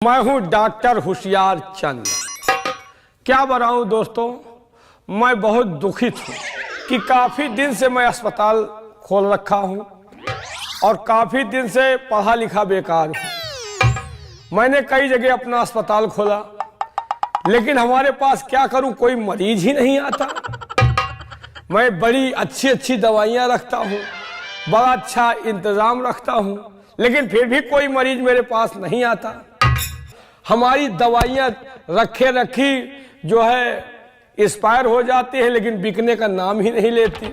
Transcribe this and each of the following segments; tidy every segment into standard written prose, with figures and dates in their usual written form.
मैं हूं डॉक्टर होशियार चंद। क्या बताऊं दोस्तों, मैं बहुत दुखित हूं कि काफ़ी दिन से मैं अस्पताल खोल रखा हूं और काफ़ी दिन से पढ़ा लिखा बेकार हूं। मैंने कई जगह अपना अस्पताल खोला, लेकिन हमारे पास क्या करूं, कोई मरीज ही नहीं आता। मैं बड़ी अच्छी अच्छी दवाइयां रखता हूं, बड़ा अच्छा इंतज़ाम रखता हूं, लेकिन फिर भी कोई मरीज मेरे पास नहीं आता। हमारी दवाइयां रखे रखी जो है एक्सपायर हो जाती है, लेकिन बिकने का नाम ही नहीं लेती।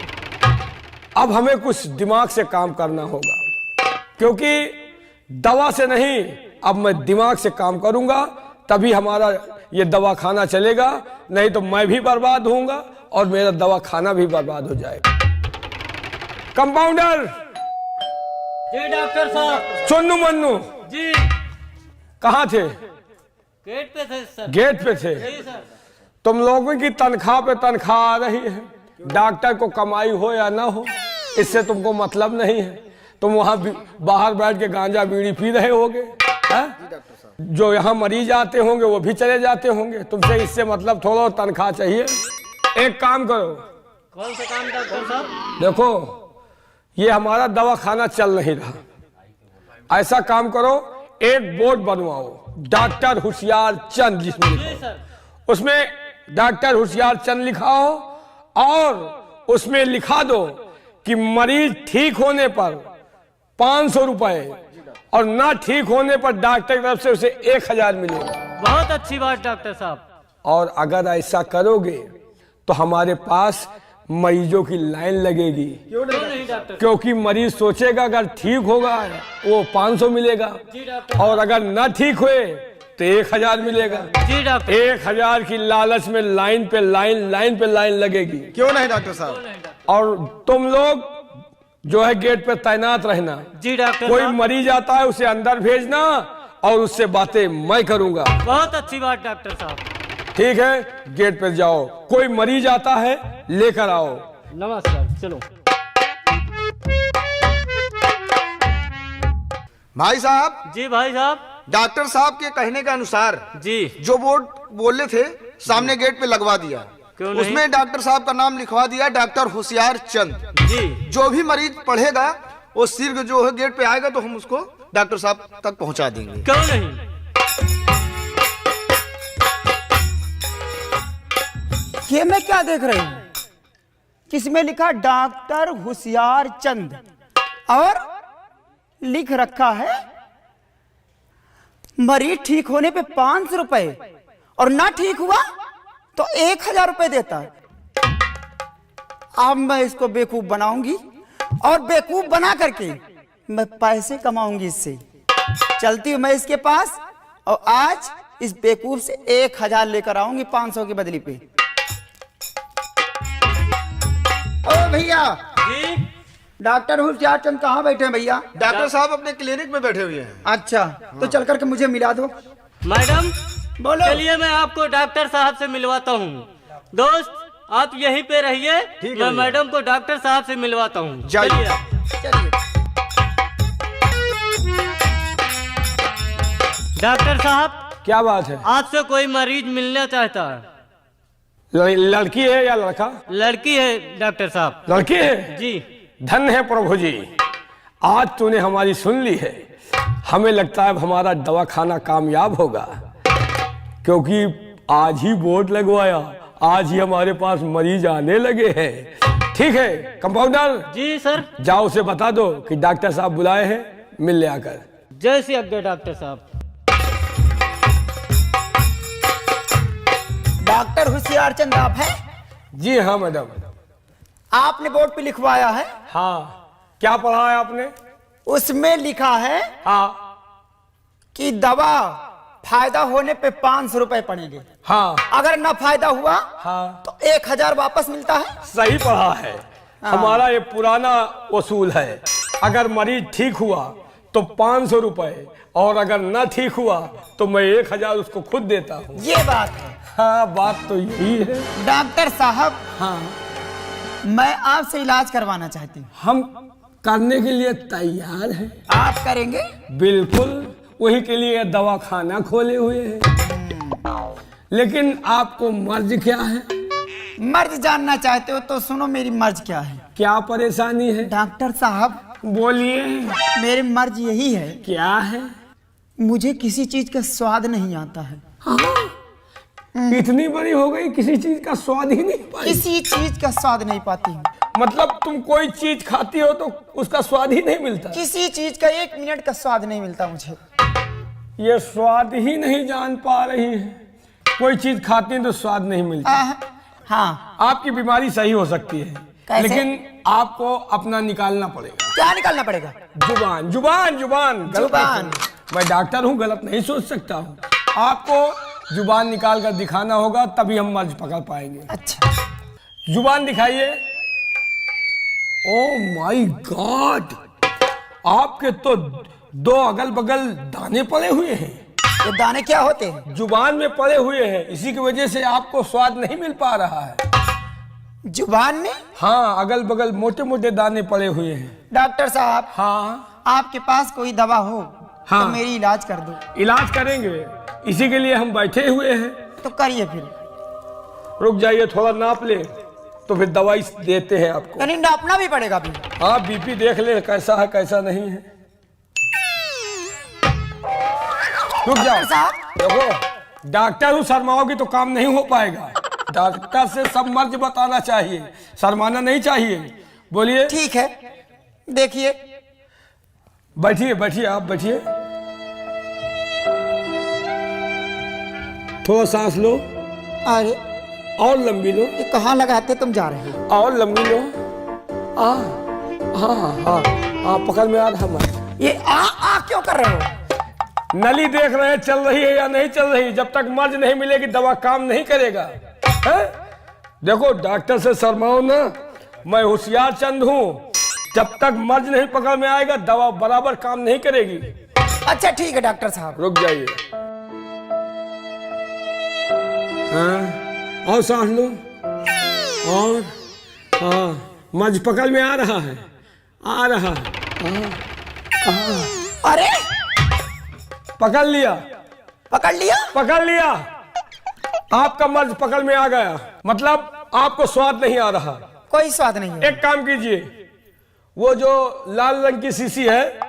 अब हमें कुछ दिमाग से काम करना होगा, क्योंकि दवा से नहीं, अब मैं दिमाग से काम करूंगा, तभी हमारा ये दवा खाना चलेगा। नहीं तो मैं भी बर्बाद होऊंगा और मेरा दवा खाना भी बर्बाद हो जाएगा। कंपाउंडर जी डॉक्टर साहब। चुन्नू मन्नू जी कहाँ थे? गेट पे थे सर। गेट पे थे। जी सर। तुम लोगों की तनख्वाह पे तनख्वाह आ रही है, डॉक्टर को कमाई हो या ना हो इससे तुमको मतलब नहीं है। तुम वहां बाहर बैठ के गांजा बीड़ी पी रहे होगे, जो यहाँ मरीज आते होंगे वो भी चले जाते होंगे। तुमसे इससे मतलब थोड़ा तनख्वाह चाहिए। एक काम करो। कौन सा काम डॉक्टर साहब? देखो, ये हमारा दवा खाना चल नहीं रहा। ऐसा काम करो, एक बोर्ड बनवाओ, डॉक्टर होशियार चंद जिसमें लिखो, उसमें डॉक्टर होशियार चंद लिखाओ और उसमें लिखा दो कि मरीज ठीक होने पर 500 रुपए और ना ठीक होने पर डॉक्टर की तरफ से उसे 1000 मिलेगा। बहुत अच्छी बात डॉक्टर साहब। और अगर ऐसा करोगे तो हमारे पास मरीजों की लाइन लगेगी। क्यों नहीं डॉक्टर? क्योंकि मरीज सोचेगा अगर ठीक होगा वो 500 मिलेगा, और अगर ना ठीक हुए तो 1000 मिलेगा। जी डॉक्टर। 1000 की लालच में लाइन पे लाइन लगेगी। क्यों नहीं डॉक्टर साहब? और तुम लोग जो है गेट पे तैनात रहना। जी डॉक्टर। कोई मरीज आता है उसे अंदर भेजना और उससे बातें मैं करूंगा। बहुत अच्छी बात डॉक्टर साहब। ठीक है, गेट पे जाओ, कोई मरीज आता है लेकर आओ। नमस्कार, चलो। भाई साहब। जी भाई साहब। डॉक्टर साहब के कहने के अनुसार जी जो बोर्ड बोले थे सामने गेट पे लगवा दिया। क्यों नहीं? उसमें डॉक्टर साहब का नाम लिखवा दिया, डॉक्टर होशियार चंद जी। जो भी मरीज पढ़ेगा वो सिर्फ जो है गेट पे आएगा तो हम उसको डॉक्टर साहब तक पहुंचा देंगे। क्यों नहीं? ये मैं क्या देख रही हूँ? किसमें लिखा डॉक्टर होशियार चंद और लिख रखा है मरीज ठीक होने पे 500 रुपए और ना ठीक हुआ तो 1000 रुपए देता है। अब मैं इसको बेवकूफ बनाऊंगी और बेवकूफ बना करके मैं पैसे कमाऊंगी इससे। चलती हूं मैं इसके पास और आज इस बेवकूफ से 1000 लेकर आऊंगी 500 की बदली पे। ओ भैया जी डॉक्टर होशियार चंद कहाँ बैठे हैं भैया? डॉक्टर साहब अपने क्लिनिक में बैठे हुए हैं। अच्छा तो चल करके मुझे मिला दो। मैडम बोलो। चलिए मैं आपको डॉक्टर साहब से मिलवाता हूँ। दोस्त आप यहीं पे रहिए, मैं मैडम को डॉक्टर साहब से मिलवाता हूँ। जाइए। चलिए। डॉक्टर साहब क्या बात है? आपसे कोई मरीज मिलना चाहता है। लड़की है या लड़का? लड़की है डॉक्टर साहब। लड़की है? जी। धन है प्रभु जी, आज तूने हमारी सुन ली है। हमें लगता है हमारा दवाखाना कामयाब होगा, क्योंकि आज ही बोर्ड लगवाया, आज ही हमारे पास मरीज आने लगे हैं। ठीक है कंपाउंडर। जी सर। जाओ उसे बता दो कि डॉक्टर साहब बुलाए हैं, मिल ले आकर। जय श्री आज्ञा डॉक्टर साहब। डॉक्टर होशियार चंद आप हैं? जी हाँ मैडम। आपने बोर्ड पे लिखवाया है? हाँ, क्या पढ़ा है आपने? उसमें लिखा है हाँ कि दवा फायदा होने पे 500 रुपए पड़ेंगे। हाँ अगर ना फायदा हुआ हाँ, तो 1000 वापस मिलता है। सही पढ़ा है। हमारा ये पुराना उसूल है, अगर मरीज ठीक हुआ तो 500 रुपए और अगर ना ठीक हुआ तो मैं 1000 उसको खुद देता हूँ। ये बात है। हाँ, बात तो यही है। डॉक्टर साहब हाँ, मैं आपसे इलाज करवाना चाहती हूँ। हम करने के लिए तैयार हैं। आप करेंगे? बिल्कुल, वही के लिए दवा खाना खोले हुए हैं। लेकिन आपको मर्ज क्या है? मर्ज जानना चाहते हो तो सुनो मेरी मर्ज क्या है। क्या परेशानी है? डॉक्टर साहब बोलिए। मेरी मर्ज यही है, क्या है? मुझे किसी चीज का स्वाद नहीं आता है। इतनी बड़ी हो गई किसी चीज का स्वाद ही नहीं पाई? किसी चीज का स्वाद नहीं पाती हूँ। मतलब तुम कोई चीज खाती हो तो उसका स्वाद ही नहीं मिलता? किसी चीज का 1 मिनट का स्वाद नहीं मिलता मुझे। ये स्वाद ही नहीं जान पा रही है। कोई चीज खाती है तो स्वाद नहीं मिलता। हाँ, आपकी बीमारी सही हो सकती है, कैसे? लेकिन आपको अपना निकालना पड़ेगा। क्या निकालना पड़ेगा? जुबान जुबान जुबान। गलत जुबान। नहीं। मैं डॉक्टर हूँ, गलत नहीं सोच सकता हूँ। आपको जुबान निकाल कर दिखाना होगा, तभी हम मर्ज पकड़ पाएंगे। अच्छा, जुबान दिखाइए। ओह माय गॉड, आपके तो 2 अगल बगल दाने पड़े हुए हैं। ये दाने क्या होते हैं? जुबान में पड़े हुए हैं, इसी की वजह से आपको स्वाद नहीं मिल पा रहा है। जुबान में? हाँ, अगल बगल मोटे मोटे दाने पड़े हुए हैं। डॉक्टर साहब, हाँ आपके पास कोई दवा हो हाँ। तो मेरी इलाज कर दो। इलाज करेंगे, इसी के लिए हम बैठे हुए हैं। तो करिए फिर। रुक जाइए, थोड़ा नाप ले तो फिर दवाई देते हैं आपको। यानी नापना भी पड़ेगा भी? हाँ, बीपी देख ले कैसा है कैसा नहीं है। रुक जाओ। डॉक्टर साहब, देखो, डॉक्टर हूँ, शर्माओगी तो काम नहीं हो पाएगा। डॉक्टर से सब मर्ज बताना चाहिए, शर्माना नहीं चाहिए। बोलिए। ठीक है, देखिए। बैठिए बैठिए, आप बैठिए। थोड़ा सांस लो, अरे और लंबी लो, ये कहाँ लगाते तुम जा रहे हो? और लंबी लो। हाँ हाँ हाँ हाँ, पकड़ में आ रहा मत। ये आ क्यों कर रहे हो? नली देख रहे हैं चल रही है या नहीं चल रही। जब तक मर्ज नहीं मिलेगी दवा काम नहीं करेगा है? देखो, डॉक्टर से शर्माओ ना, मैं होशियार चंद हूँ। जब तक मर्ज नहीं पकड़ में आएगा दवा बराबर काम नहीं करेगी। अच्छा ठीक है डॉक्टर साहब। रुक जाइए। हाँ, और सांस लो, और हाँ, मर्ज पकड़ में आ रहा है, आ रहा है। अरे पकड़ लिया, पकड़ लिया? पकड़ लिया। आपका मर्ज पकड़ में आ गया, मतलब आपको स्वाद नहीं आ रहा। कोई स्वाद नहीं है। एक काम कीजिए, वो जो लाल रंग की शीशी है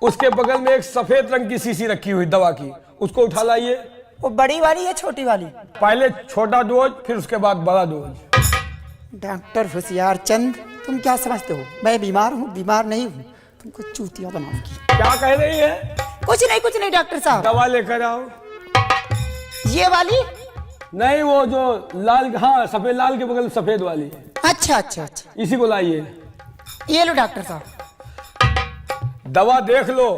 उसके बगल में एक सफेद रंग की शीशी रखी हुई दवा की, उसको उठा लाइए। वो बड़ी वाली है छोटी वाली? पहले छोटा डोज, फिर उसके बाद बड़ा डोज। डॉक्टर होशियार चंद, तुम क्या समझते हो मैं बीमार हूँ? बीमार नहीं हूँ, तुमको चूतिया बनाऊंगी। क्या कह रही है? कुछ नहीं डॉक्टर साहब। दवा लेकर आओ। ये वाली? नहीं, वो जो लाल, हाँ सफेद, लाल के बगल में सफेद वाली है। अच्छा अच्छा अच्छा, इसी को लाइए। ये लो डॉक्टर साहब। दवा देख लो,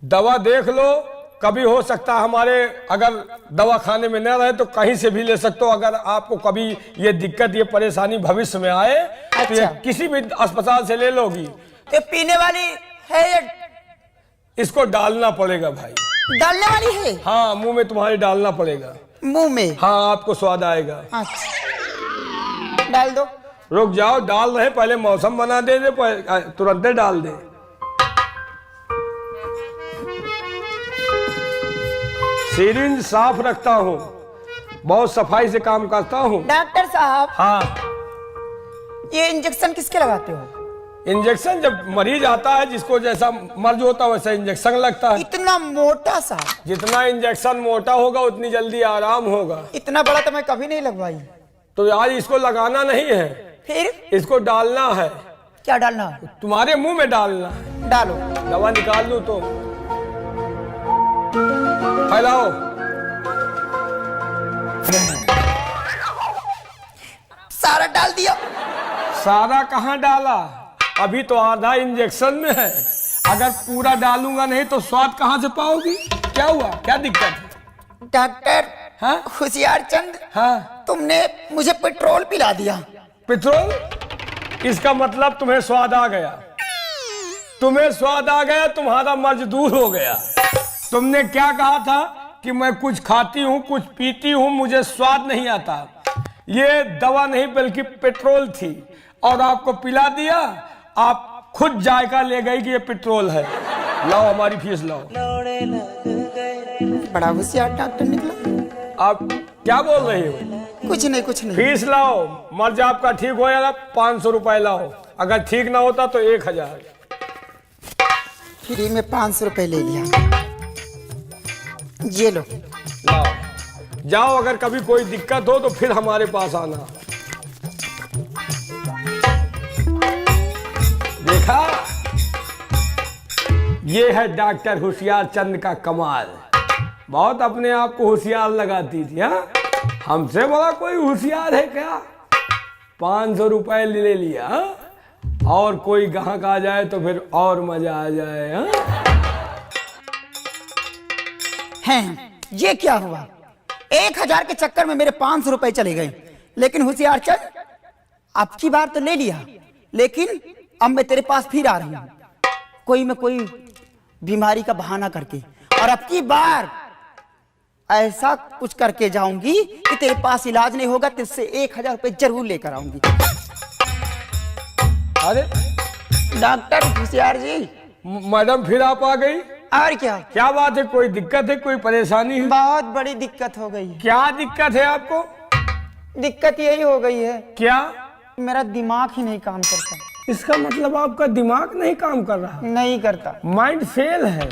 दवा देख लो। कभी हो सकता है हमारे अगर दवा खाने में न रहे तो कहीं से भी ले सकते हो। अगर आपको कभी ये दिक्कत, ये परेशानी भविष्य में आए तो ये किसी भी अस्पताल से ले लोगी। ये पीने वाली है या इसको डालना पड़ेगा भाई। डालने वाली है? हाँ, मुंह में तुम्हारे डालना पड़ेगा। मुंह में? हाँ, आपको स्वाद आएगा। अच्छा, डाल दो। रुक जाओ, डाल रहे, पहले मौसम बना दे, तुरंत डाल दे। सिरिंज साफ रखता हूँ, बहुत सफाई से काम करता हूँ। डॉक्टर साहब, हाँ, ये इंजेक्शन किसके लगाते हो? इंजेक्शन जब मरीज आता है, जिसको जैसा मर्ज होता है वैसा इंजेक्शन लगता है। इतना मोटा सा? जितना इंजेक्शन मोटा होगा उतनी जल्दी आराम होगा। इतना बड़ा तो मैं कभी नहीं लगवाई। तो आज इसको लगाना नहीं है, फिर इसको डालना है। क्या डालना है? तुम्हारे मुंह में डालना है। डालो। दवा निकाल लूं तो फैलाओ। सारा डाल दिया। सारा कहाँ डाला? अभी तो आधा इंजेक्शन में है। अगर पूरा डालूंगा नहीं तो स्वाद कहाँ से पाओगी? क्या हुआ, क्या दिक्कत है? डॉक्टर हाँ? होशियार चंद, हाँ, तुमने मुझे पेट्रोल पिला दिया। पेट्रोल? इसका मतलब तुम्हें स्वाद आ गया। तुम्हें स्वाद आ गया, तुम्हारा मर्ज दूर हो गया। तुमने क्या कहा था कि मैं कुछ खाती हूँ, कुछ पीती हूँ, मुझे स्वाद नहीं आता। ये दवा नहीं बल्कि पेट्रोल थी, और आपको पिला दिया। आप खुद जायका ले गई कि ये पेट्रोल है। लाओ हमारी फीस लाओ। बड़ा होशियार डॉक्टर निकला। आप क्या बोल रही हो? कुछ नहीं कुछ नहीं। फीस लाओ, मर्ज आपका ठीक हो जाएगा 500 रुपए लाओ, अगर ठीक ना होता तो 1000। फ्री में 500 रुपए ले लिया, ये लो। लाओ, जाओ, अगर कभी कोई दिक्कत हो तो फिर हमारे पास आना। देखा, ये है डॉक्टर होशियार चंद का कमाल। बहुत अपने आप को होशियार लगाती थी। हाँ, हमसे बड़ा कोई होशियार है क्या? 500 रुपए ले लिया, और कोई ग्राहक आ जाए तो फिर और मजा आ जाए। हैं, ये क्या हुआ? 1000 के चक्कर में मेरे 500 रुपए चले गए। लेकिन होशियार चंद, अब की बार तो ले लिया, लेकिन अब मैं तेरे पास फिर आ रही हूं, कोई मैं कोई बीमारी का बहाना करके, और अब की बार ऐसा कुछ करके जाऊंगी कि तेरे पास इलाज नहीं होगा, तुझसे 1000 रुपए जरूर लेकर आऊंगी। अरे डॉक्टर होशियार जी। मैडम, फिर आप आ गई? और क्या बात है? कोई दिक्कत है, कोई परेशानी है? बहुत बड़ी दिक्कत हो गई है। क्या दिक्कत है आपको? दिक्कत यही हो गई है, क्या? मेरा दिमाग ही नहीं काम करता। इसका मतलब आपका दिमाग नहीं काम कर रहा? नहीं करता, माइंड फेल है।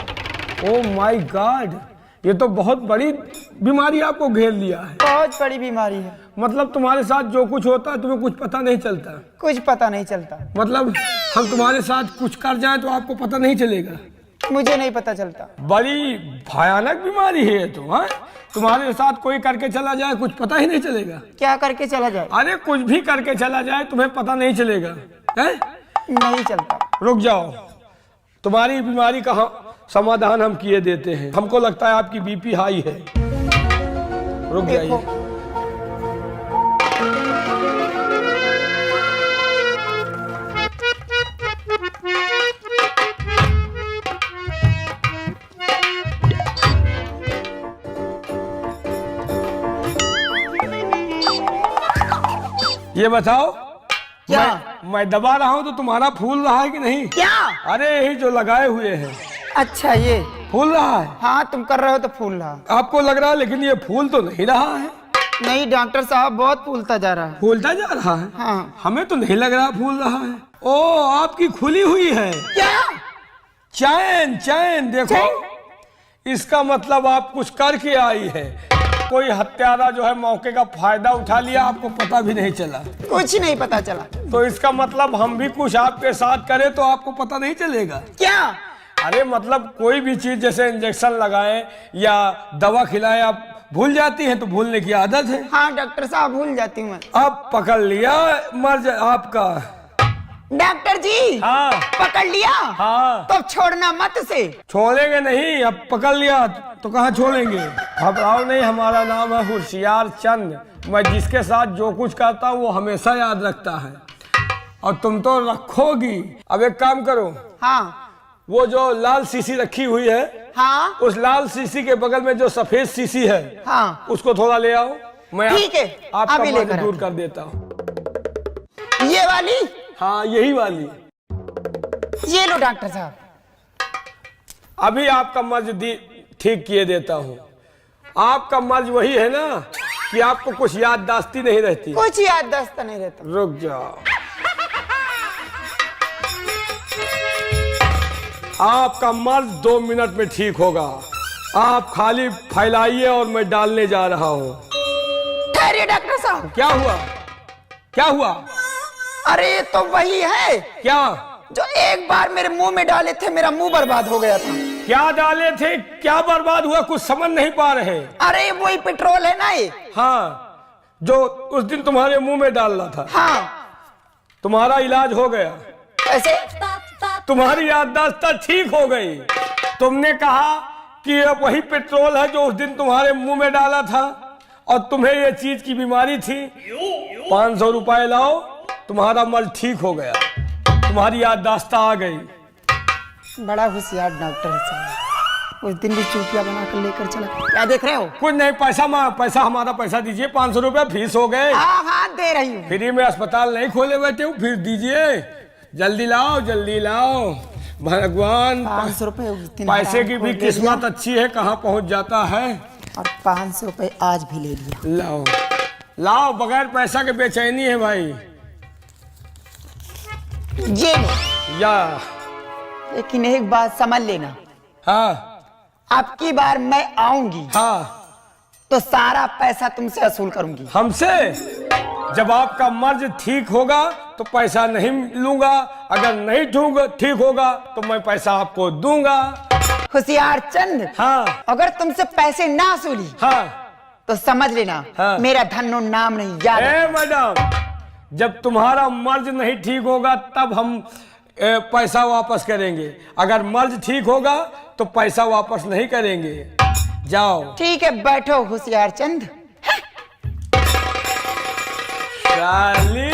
ओ माय गॉड, ये तो बहुत बड़ी बीमारी आपको घेर लिया है। बहुत बड़ी बीमारी है। मतलब तुम्हारे साथ जो कुछ होता है तुम्हें कुछ पता नहीं चलता? कुछ पता नहीं चलता। मतलब हम तुम्हारे साथ कुछ कर जाएं तो आपको पता नहीं चलेगा? मुझे नहीं पता चलता। बड़ी भयानक बीमारी है ये तो। हाँ, तुम्हारे साथ कोई करके चला जाए कुछ पता ही नहीं चलेगा? क्या करके चला जाए? अरे कुछ भी करके चला जाए तुम्हें पता नहीं चलेगा है? नहीं चलता। रुक जाओ, तुम्हारी बीमारी का समाधान हम किए देते हैं। हमको लगता है आपकी बीपी हाई है। रुक जाइए। ये बताओ, क्या? मैं दबा रहा हूँ तो तुम्हारा फूल रहा है कि नहीं? क्या? अरे यही जो लगाए हुए हैं। अच्छा, ये फूल रहा है? हाँ, तुम कर रहे हो तो फूल रहा। आपको लग रहा है, लेकिन ये फूल तो नहीं रहा है। नहीं डॉक्टर साहब, बहुत फूलता जा रहा है। फूलता जा रहा है? हाँ। हमें तो नहीं लग रहा फूल रहा है। ओ, आपकी खुली हुई है। क्या? चैन चैन देखो चैन? इसका मतलब आप कुछ करके आई है। कोई हत्यारा जो है मौके का फायदा उठा लिया, आपको पता भी नहीं चला। कुछ नहीं पता चला। तो इसका मतलब हम भी कुछ आपके साथ करें तो आपको पता नहीं चलेगा? क्या? अरे मतलब कोई भी चीज जैसे इंजेक्शन लगाएं या दवा खिलाएं, आप भूल जाती हैं, तो भूलने की आदत है। हाँ डॉक्टर साहब, भूल जाती हूँ मैं। अब पकड़ लिया मर्ज आपका। डॉक्टर जी। हाँ। पकड़ लिया? हाँ। तो छोड़ना मत से। छोड़ेंगे नहीं, अब पकड़ लिया तो कहाँ छोड़ेंगे। घबराओ नहीं, हमारा नाम है होशियार चंद। मैं जिसके साथ जो कुछ करता हूँ वो हमेशा याद रखता है, और तुम तो रखोगी। अब एक काम करो। हाँ। वो जो लाल शीशी रखी हुई है, हाँ। उस लाल शीशी के बगल में जो सफेद शीशी है, हाँ, उसको थोड़ा ले आओ। मैं ठीक है, आपका अभी मर्ज लेकर दूर कर देता हूँ। ये वाली? हाँ, यही वाली। ये लो डॉक्टर साहब। अभी आपका मर्ज ठीक किए देता हूँ। आपका मर्ज वही है ना कि आपको कुछ याददाश्ती नहीं रहती? कुछ याददाश्त नहीं रहता। रुक जाओ। आपका मर्ज 2 मिनट में ठीक होगा। आप खाली फैलाइए और मैं डालने जा रहा हूँ। ठहरिए डॉक्टर साहब। क्या हुआ? क्या हुआ? अरे ये तो वही है। क्या? जो एक बार मेरे मुंह में डाले थे, मेरा मुंह बर्बाद हो गया था। क्या डाले थे? क्या बर्बाद हुआ? कुछ समझ नहीं पा रहे। अरे वही पेट्रोल है ना ये। हाँ, जो उस दिन तुम्हारे मुंह में डालना था। हाँ। तुम्हारा इलाज हो गया। ऐसे? तुम्हारी याददाश्त ठीक हो गई। तुमने कहा कि ये वही पेट्रोल है जो उस दिन तुम्हारे मुंह में डाला था, और तुम्हें ये चीज की बीमारी थी। 500 रुपए लाओ, तुम्हारा मर्ज ठीक हो गया। तुम्हारी याददाश्त आ गई। बड़ा होशियार डॉक्टर साहब। उस दिन भी चूतिया बना कर लेकर चला। क्या देख रहे हो? कुछ नहीं, पैसा हमारा पैसा दीजिए। 500 रुपया फीस हो गए। हाँ हाँ, दे रही हूँ। फ्री में अस्पताल नहीं खोले बैठे हूँ, फिर दीजिए। जल्दी लाओ, जल्दी लाओ। भगवान 500 रुपए उस दिन पैसे हराम की को भी दे किस्मत दिया, अच्छी है, कहाँ पहुंच जाता है। और 500 रुपए आज भी ले लिया। लाओ लाओ, बगैर पैसा के बेचैनी है भाई। ये लो। या लेकिन एक बात समझ लेना, हाँ अब की बार मैं आऊंगी हाँ, तो सारा पैसा तुमसे वसूल करूंगी। हमसे जब आपका मर्ज ठीक होगा तो पैसा नहीं लूंगा, अगर नहीं ठीक होगा तो मैं पैसा आपको दूंगा। होशियार चंद, हाँ अगर तुमसे पैसे ना वसूली हाँ। तो समझ लेना हाँ। मेरा धन और नाम नहीं याद है। ए मैडम, जब तुम्हारा मर्ज नहीं ठीक होगा तब हम पैसा वापस करेंगे, अगर मर्ज ठीक होगा तो पैसा वापस नहीं करेंगे। जाओ। ठीक है, बैठो होशियार चंद। साली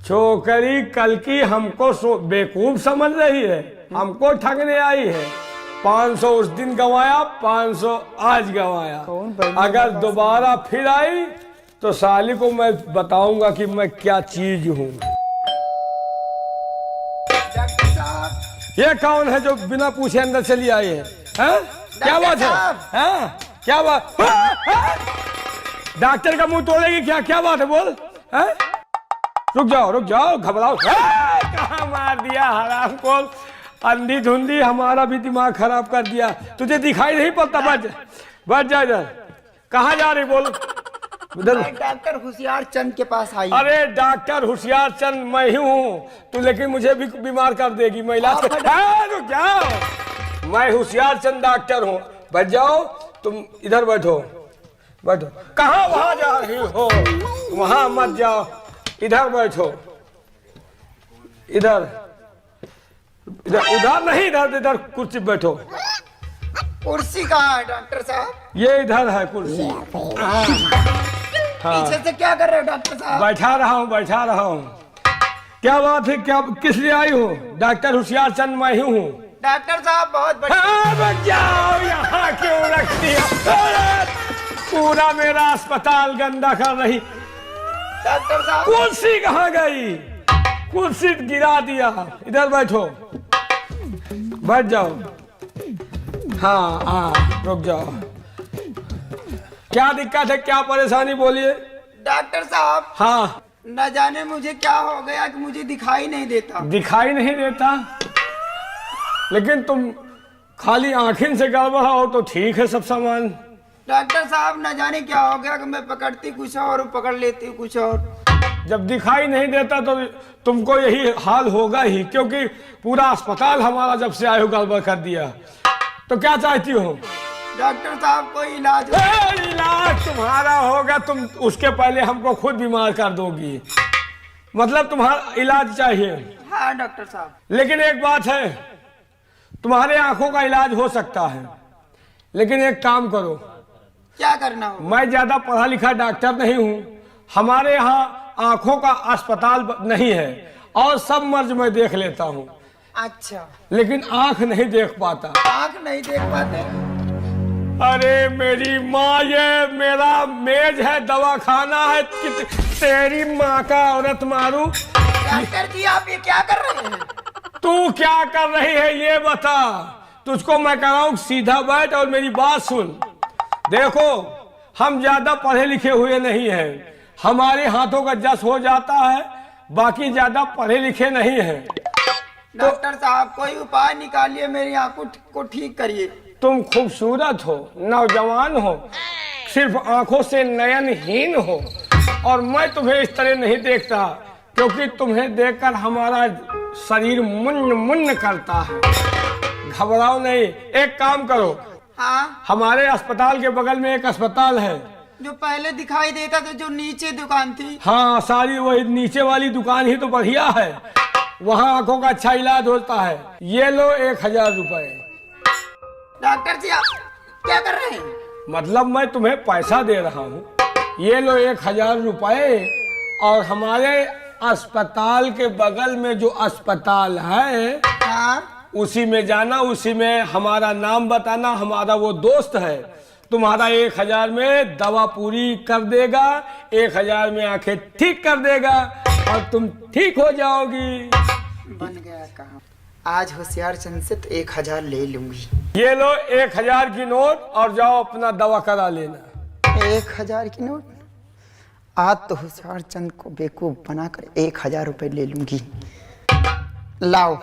छोकरी कल की हमको बेवकूफ समझ रही है, हमको ठगने आई है। 500 उस दिन गंवाया, 500 आज गंवाया। कौन बढ़िया अगर बाबा दोबारा फिर आई तो साली को मैं बताऊंगा कि मैं क्या चीज हूँ। डॉक्टर साहब, ये कौन है जो बिना पूछे अंदर चली आई है? हैं? क्या बात है? हैं? क्या बात? डॉक्टर का मुंह तोड़ेगी क्या? क्या बात है, बोल। हैं? रुक जाओ, घबराओ। कहाँ मार दिया हराम को, अंधी धुंधी हमारा भी दिमाग खराब कर दिया। तुझे दिखाई नहीं पड़ता? बच जा इधर। कहाँ जा रही, बोल। उधर। मैं डॉक्टर होशियार चंद के पास आई। अरे डॉक्टर होशियार चंद मैं ही हूँ, तू लेकिन मुझे भी बीमार कर देगी। मैं इलाज रुक जाओ, मैं होशियार चंद डॉक्टर हूँ। बैठ जाओ, तुम इधर बैठो। कहाँ वहां जा रही हो? वहां मत जाओ, इधर बैठो। इधर नहीं, इधर कुर्सी बैठो। कुर्सी कहाँ है डॉक्टर साहब? ये इधर है कुर्सी। हाँ, पीछे से क्या कर रहे हो डॉक्टर साहब? बैठा रहा हूँ। क्या बात है, क्या किस लिए आई हो? डॉक्टर होशियार चंद मैं ही हूँ। डॉक्टर साहब बहुत बढ़िया। हाँ, रुक जाओ, यहाँ क्यों रख दिया? पूरा मेरा अस्पताल गंदा कर रही। डॉक्टर साहब, कुर्सी कहाँ गई? कुर्सी गिरा दिया। इधर बैठो, बैठ जाओ। हाँ, रुक जाओ। क्या दिक्कत है, क्या परेशानी, बोलिए। डॉक्टर साहब, हाँ, न जाने मुझे क्या हो गया कि मुझे दिखाई नहीं देता। दिखाई नहीं देता? लेकिन तुम खाली आंखें से गड़बड़ हो तो ठीक है सब सामान। डॉक्टर साहब, न जाने क्या हो गया कि मैं पकड़ती कुछ और पकड़ लेती कुछ और। जब दिखाई नहीं देता तो तुमको यही हाल होगा ही, क्योंकि पूरा अस्पताल हमारा जब से आए हो गड़बड़ कर दिया। तो क्या चाहती हो? डॉक्टर साहब, कोई इलाज हो? इलाज तुम्हारा होगा, तुम उसके पहले हमको खुद बीमार कर दोगी। मतलब तुम्हारा इलाज चाहिए? हाँ डॉक्टर साहब। लेकिन एक बात है, तुम्हारे आंखों का इलाज हो सकता है, लेकिन एक काम करो। क्या करना हो? मैं ज्यादा पढ़ा लिखा डॉक्टर नहीं हूँ, हमारे यहाँ आंखों का अस्पताल नहीं है और सब मर्ज मैं देख लेता हूँ। अच्छा, लेकिन आंख नहीं देख पाता। आँख नहीं देख पाते? अरे मेरी माँ, ये मेरा मेज है, दवाखाना है, तेरी माँ का औरत मारू। डॉक्टर जी, आप ये क्या कर रहे हैं? तू क्या कर रही है ये बता। तुझको मैं कह रहा हूँ सीधा बैठ और मेरी बात सुन। देखो, हम ज्यादा पढ़े लिखे हुए नहीं हैं, हमारे हाथों का जस हो जाता है, बाकी ज्यादा पढ़े लिखे नहीं हैं। डॉक्टर साहब, कोई उपाय निकालिए, मेरी आंखों को ठीक करिए। तुम खूबसूरत हो, नौजवान हो, सिर्फ आंखों से नयनहीन हो, और मैं तुम्हें इस तरह नहीं देखता, क्योंकि तुम्हें देखकर हमारा शरीर मुन्न मुन्न करता है। घबराओ नहीं, एक काम करो। हाँ, हमारे अस्पताल के बगल में एक अस्पताल है, जो पहले दिखाई देता था, जो नीचे दुकान थी। हाँ, सारी वही नीचे वाली दुकान ही तो बढ़िया है, वहाँ आंखों का अच्छा इलाज होता है। ये लो 1000 रुपए। डॉक्टर जी, आप क्या कर रहे हैं? मतलब मैं तुम्हें पैसा दे रहा हूँ, ये लो 1000 रुपए, और हमारे अस्पताल के बगल में जो अस्पताल है, हाँ, उसी में जाना, उसी में हमारा नाम बताना, हमारा वो दोस्त है, तुम्हारा 1000 में दवा पूरी कर देगा, 1000 में आंखें ठीक कर देगा और तुम ठीक हो जाओगी। बन गया काम। आज होशियार चंद से तो 1000 ले लूंगी। ये लो 1000 की नोट और जाओ अपना दवा करा लेना। 1000 की नोट? आज तो होशियार चंद को बेवकूफ बनाकर 1000 रुपए ले लूंगी। लाओ।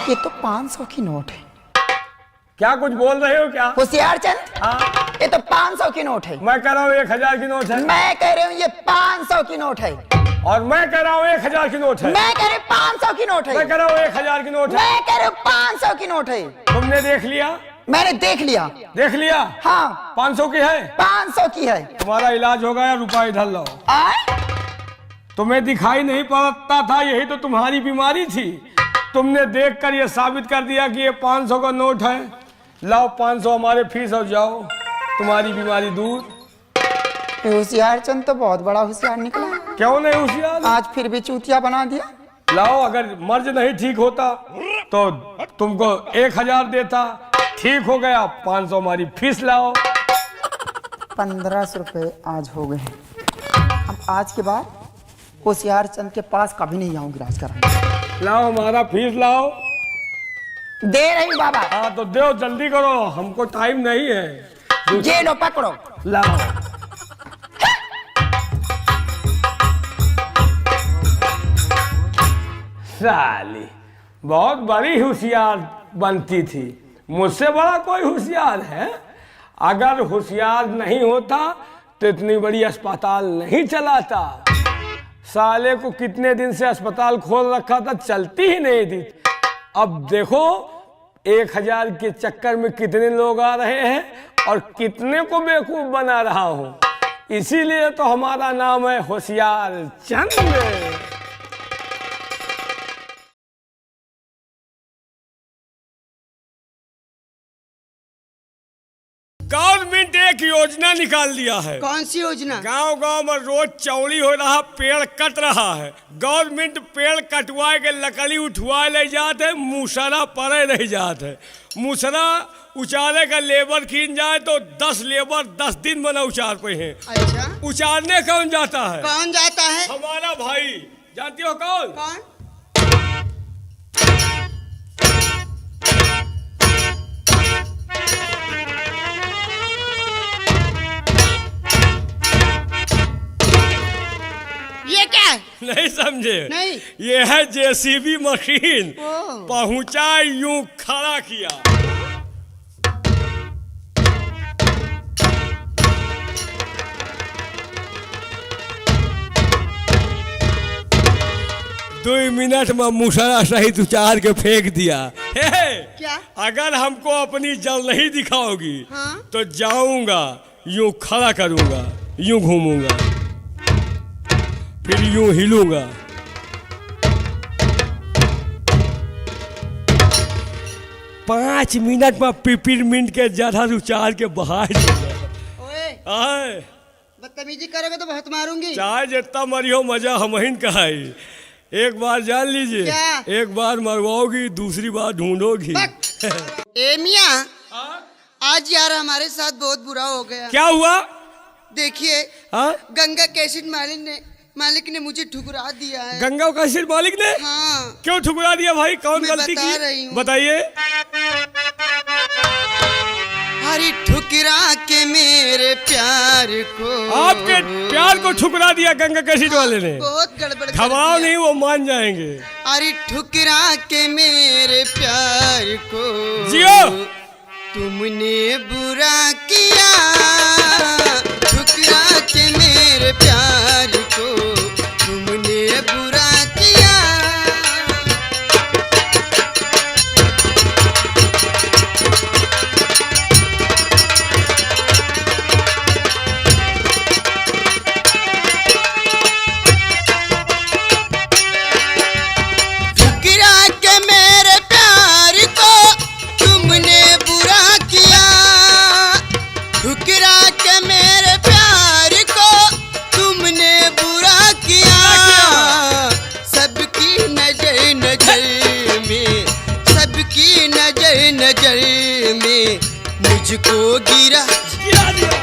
ये तो 500 की नोट है। क्या कुछ बोल रहे हो क्या? होशियार चंद, हाँ, ये तो 500 की नोट है। मैं कह रहा हूँ 1000 की नोट है। मैं कह रही हूँ ये 500 की नोट है। और मैं कह रहा हूँ 1000 की नोट है। मैं कह रही हूँ 500 की नोट है। मैं कह रहा हूँ 1000 की नोट है। मैं कह रही हूँ 500 की नोट है। तुमने देख लिया? मैंने देख लिया। देख लिया? हाँ 500 की है। 500 की है। तुम्हारा इलाज हो गया, रुपया इधर लाओ। आए? तुम्हें दिखाई नहीं पड़ता था, यही तो तुम्हारी बीमारी थी। तुमने देखकर ये साबित कर दिया कि ये 500 का नोट है। लाओ 500 हमारे फीस और जाओ, तुम्हारी बीमारी दूर। होशियार चंद तो बहुत बड़ा होशियार निकला। क्यों नहीं होशियार? आज फिर भी चूतिया बना दिया। लाओ, अगर मर्ज नहीं ठीक होता तो तुमको 1000 देता। ठीक हो गया, 500 हमारी फीस लाओ। 1500 रुपए आज हो गए। अब आज के बाद होशियार चंद के पास कभी नहीं आऊंगी इलाज कराने। लाओ हमारा फीस लाओ। दे रही बाबा। हाँ तो दो, जल्दी करो, हमको टाइम नहीं है। ये लो पकड़ो। लाओ। साली बहुत बड़ी होशियार बनती थी। मुझसे बड़ा कोई होशियार है? अगर होशियार नहीं होता तो इतनी बड़ी अस्पताल नहीं चलाता। साले को कितने दिन से अस्पताल खोल रखा था, चलती ही नहीं थी। अब देखो 1000 के चक्कर में कितने लोग आ रहे हैं और कितने को बेवकूफ बना रहा हूं। इसीलिए तो हमारा नाम है होशियार चंद। गवर्नमेंट एक योजना निकाल दिया है। कौन सी योजना? गांव गांव में रोड चौड़ी हो रहा, पेड़ कट रहा है। गवर्नमेंट पेड़ कटवाए के लकड़ी उठवाए ले जाते, मूसरा पड़े रह जाते। मूसरा उचारे का लेबर खींच जाए तो 10 लेबर 10 दिन बना उचार पे हैं। अच्छा, उचारने कौन जाता है? कौन जाता है? हमारा भाई। जानती हो कौन? कौन? ये क्या है? नहीं समझे? नहीं। ये है जेसीबी मशीन। ओह। पहुंचा यूं खड़ा किया। दो मिनट में मुसरा सहित उचार के फेंक दिया। हे, क्या? अगर हमको अपनी जल नहीं दिखाओगी हाँ? तो जाऊंगा, यूं खड़ा करूंगा, यूं घूमूंगा, फिर यूं हिलूंगा। पाँच मिनट में पिपरमिंट के जरा उचार के बाहर दूंगा। ओए, आए, बदतमीजी करोगे तो बहुत मारूंगी। चाहे जितना मरियो मजा हम ही का है। एक बार जान लीजिए, क्या? एक बार मरवाओगी, दूसरी बार ढूंढोगी। ए मियाँ, आज यार हमारे साथ बहुत बुरा हो गया। क्या हुआ? देखिए, हाँ? गंगा कैसेट मालिक ने मुझे ठुकरा दिया है। गंगा का सिर मालिक ने? हाँ। क्यों ठुकरा दिया भाई? कौन मैं गलती बता की? रही हूँ। बताइए। हरी ठुकरा के मेरे प्यार को। आपके प्यार को ठुकरा दिया गंगा कैसेट वाले ने? बहुत गड़बड़ कर घबराओ दिया। नहीं, वो मान जाएंगे। अरे ठुकरा के मेरे प्यार को जियो। तुमने बुरा किया, ठुकरा के मेरे प्यार को तुमने बुरा किया। ठुकरा के मेरे प्यार को तुमने बुरा किया, ठुकरा के मेरे प्यार को तुमने बुरा किया। सबकी नजर में, सबकी नजर में मुझको गिरा। गिरा दिया।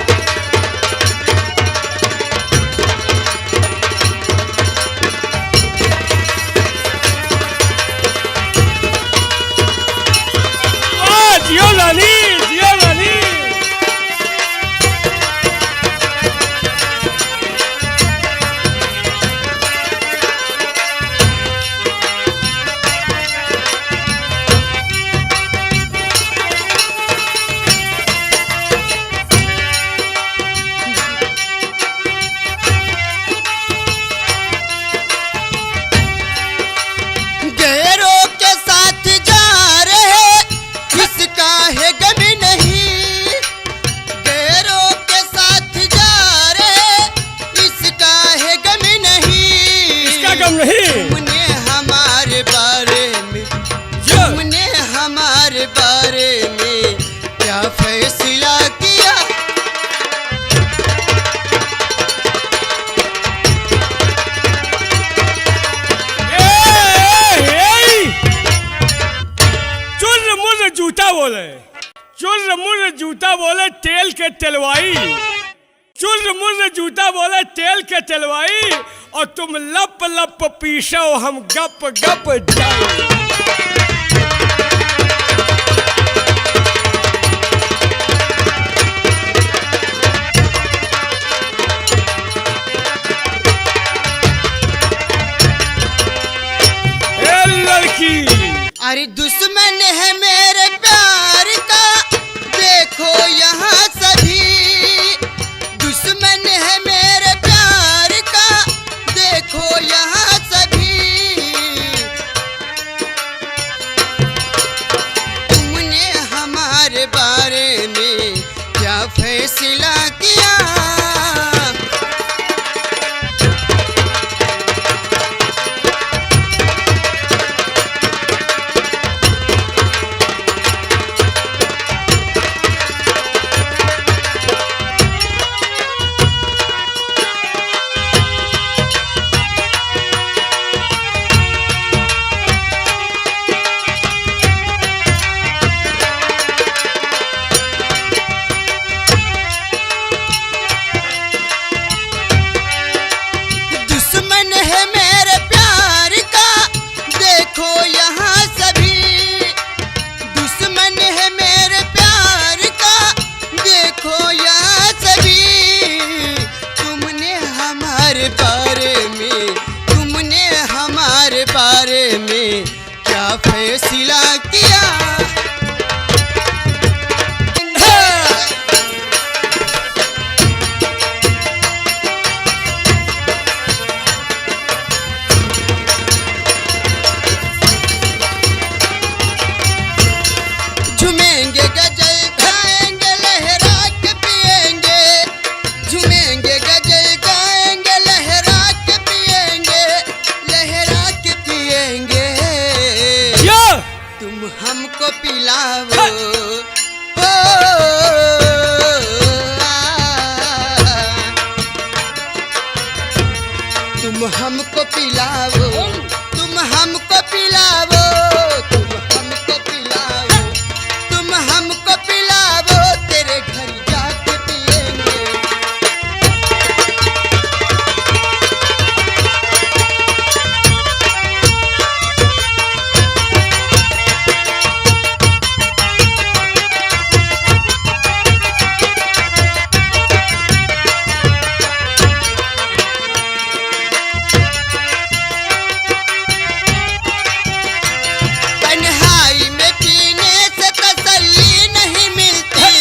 बोले, चुर्र मुर्र जूता बोले तेल के तेलवाई, चुर्र मुर्र जूता बोले तेल के तेलवाई, और तुम लप लप पीसो हम गप गप जाए। अरे दुश्मन है मेरे प्यार का, देखो यहाँ सभी, दुश्मन है मेरे प्यार का, देखो यहाँ सभी। तुमने हमारे बारे में क्या फैसला किया? बारे में क्या फैसला किया? झूमेंगे गजल गाएंगे लहरा के पिएंगे, झूमेंगे गजल गाएंगे लहरा के पिएंगे, लहरा के पिएंगे। तुम हमको पिलाओ हो, तुम हमको पिलाओ, तुम हमको पिलाओ, तुम हमको पिलाओ, तुम हमको पिलाओ, तेरे घर जाके पिएंगे। तन्हाई में पीने से तसल्ली नहीं मिलती,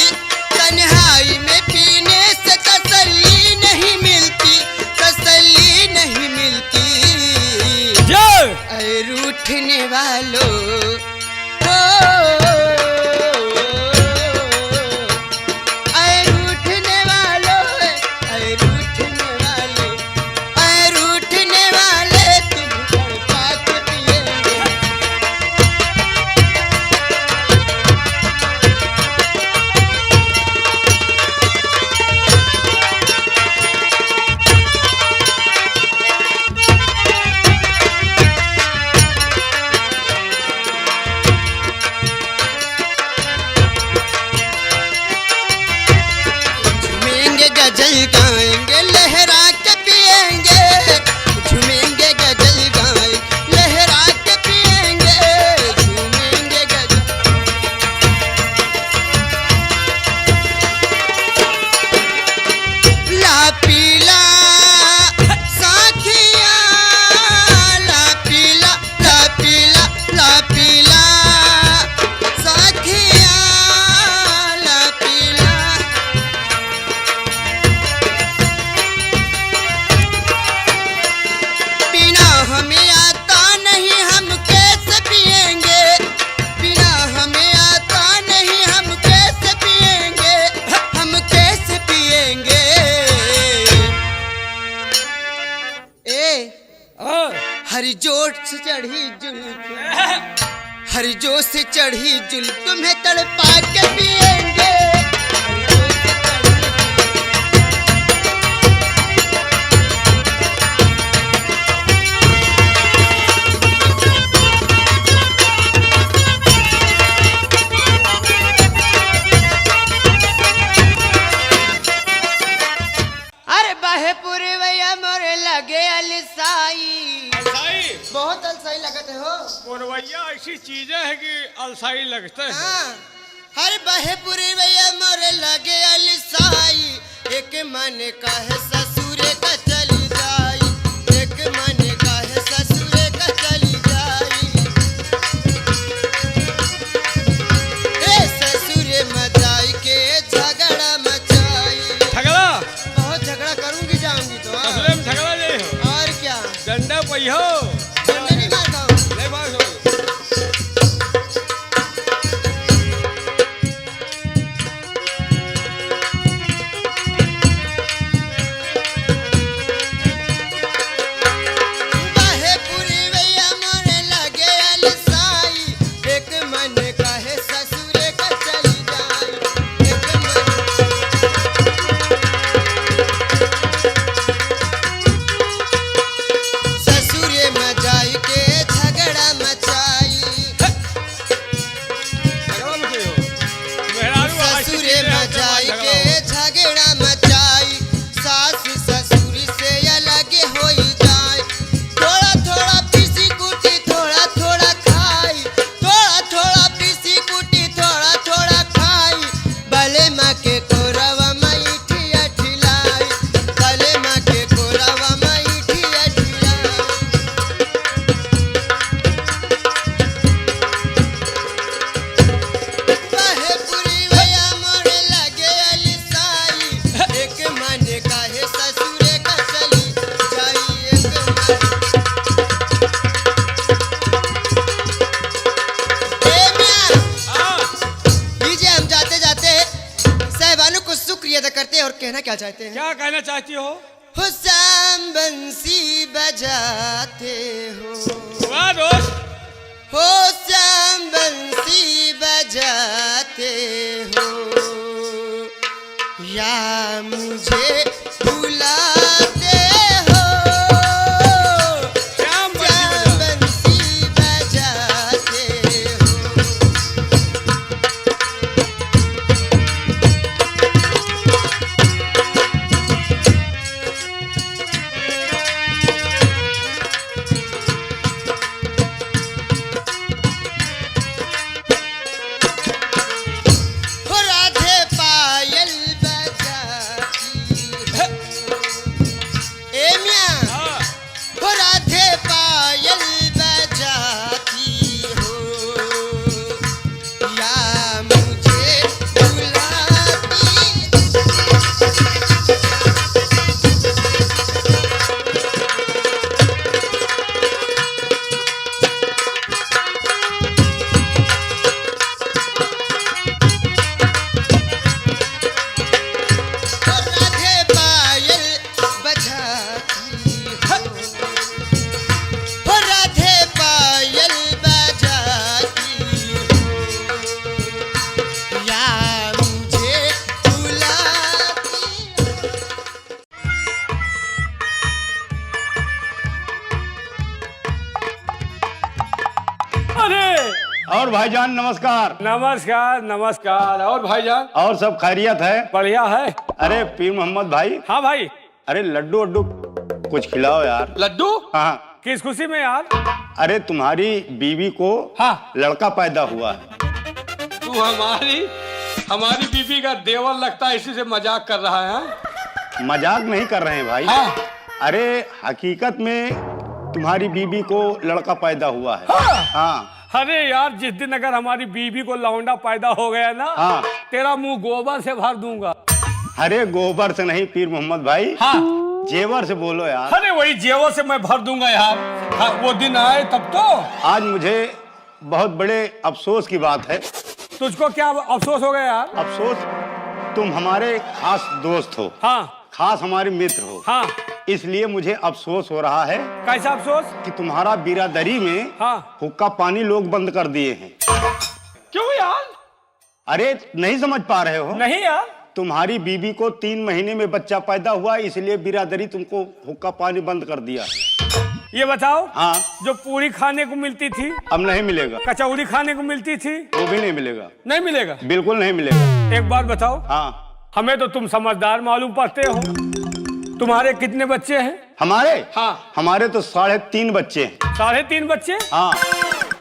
तन्हाई में पीने से तसल्ली नहीं मिलती, तसल्ली नहीं मिलती। ऐ रूठने वालों हो, ऐ रूठने वालों, ऐ रूठने वाले, ऐ रूठने वाले, तुम तड़पा के पिएंगे। झूमेंगे गजल गाएंगे लहरा के पिएंगे, झूमेंगे गजल गाएंगे लहरा के पिएंगे, झूमेंगे गजल। ला पीला साखिया, ला पीला, ला पीला, ला पीला साखिया, ला पीला। पीना हमें आता नहीं, हम कैसे पिएंगे? पीना हमें आता नहीं, हम कैसे पिएंगे? हम कैसे पिएंगे? हर जोश से चढ़ी जुल्फ, हर जोश से चढ़ी जुल्फ तुम्हें तड़पा के पिएंगे। हर जोश से चढ़ी जुल्फ। सही लगते हो। पुरवैया ऐसी चीजें है कि अलसाई लगते हैं। हाँ, हर बहे पुरवैया मोरे लगे अलसाई, एक मन का है ससुरे का चली जाई, एक मन का है ससुरे का चली जाई। ए ससुरे मचाई के झगड़ा मचाई। झगड़ा? बहुत झगड़ा करूंगी जाऊंगी तो। असले में झगड़ा नहीं हो। और क्या? डंडा पहियो। डंडे नहीं मारता हूँ। नहीं मार हो। बाहे पुरवैया मोरे लगे अलसाई, एक मन का है ससुरे का चली जाई, एक मन। ससुरे मचाई के झगड़ा मचाई, झगड़ा मत हो। मेहरारू ऐसी ससुरे चीजें हैं कि मचाई झगड़ा के हो। झगड़ा मचाई, सास ससुर से अलग हो जाए। थोड़ा थोड़ा पीसी कुटी थोड़ा थोड़ा खाई, थोड़ा थोड़ा पीसी कुटी थोड़ा थोड़ा खाई। भले माँ के कोरवा मई ठिया ठिलाई, भले माँ के कोरवा मई ठिया ठिलाई। बाहे पुरवैया मोरे लगे अलसाई, एक मन का है ससुरे का चली जाई, एक मन। ए मियां, हाँ, लीजिए हम जाते जाते साहिबानों को शुक्रिया अदा करते हैं और कहना क्या चाहते हैं। क्या कहना चाहती हो? हो शाम बंसी बजाते हो, वाह दोस्त। हो श्याम बंसी बजाते हो, या मुझे बुलाते हो। श्याम बंसी श्याम बजा। बंसी बजाते हो। हो राधे पायल बजाती है। ए मियां, हाँ, हो राधे पायल बजाती हो, या मुझे बुलाती। हो राधे पायल बजाती हो, हो राधे पायल बजाती हो, या मुझे बुलाती। अरे और भाईजान नमस्कार। नमस्कार नमस्कार। और भाईजान? और सब खैरियत है? बढ़िया है। अरे पीर मोहम्मद भाई, हाँ भाई। अरे लड्डू वड्डू कुछ खिलाओ यार। लड्डू? हाँ, किस खुशी में यार? अरे तुम्हारी बीवी को हाँ। लड़का पैदा हुआ है। तू हमारी बीबी का देवर लगता है, इसी से मजाक कर रहा है। मजाक नहीं कर रहे हैं भाई। हाँ। अरे हकीकत में तुम्हारी बीवी को लड़का पैदा हुआ है। हाँ। अरे यार, जिस दिन अगर हमारी बीबी को लौंडा पैदा हो गया ना, हाँ। तेरा मुंह गोबर से भर दूंगा। अरे गोबर से नहीं पीर मोहम्मद भाई, हाँ। जेवर से बोलो यार। अरे वही जेवर से मैं भर दूंगा यार। हाँ, वो दिन आए तब तो। आज मुझे बहुत बड़े अफसोस की बात है। तुझको क्या अफसोस हो गया यार? अफसोस, तुम हमारे खास दोस्त हो। हाँ। खास हमारे मित्र हो। हाँ। इसलिए मुझे अफसोस हो रहा है कैसा अफसोस? कि तुम्हारा बिरादरी में हाँ। हुक्का पानी लोग बंद कर दिए हैं। क्यों यार? अरे नहीं समझ पा रहे हो? नहीं यार। तुम्हारी बीबी को 3 महीने में बच्चा पैदा हुआ, इसलिए बिरादरी तुमको हुक्का पानी बंद कर दिया। ये बताओ। हाँ। जो पूरी खाने को मिलती थी, अब नहीं मिलेगा। कचौड़ी खाने को मिलती थी, वो भी नहीं मिलेगा। नहीं मिलेगा। बिल्कुल नहीं मिलेगा। एक बात बताओ। हाँ। हमें तो तुम समझदार मालूम पड़ते हो, तुम्हारे कितने बच्चे हैं? हमारे? हाँ। हमारे तो 3.5 बच्चे हैं। 3.5 बच्चे? हाँ।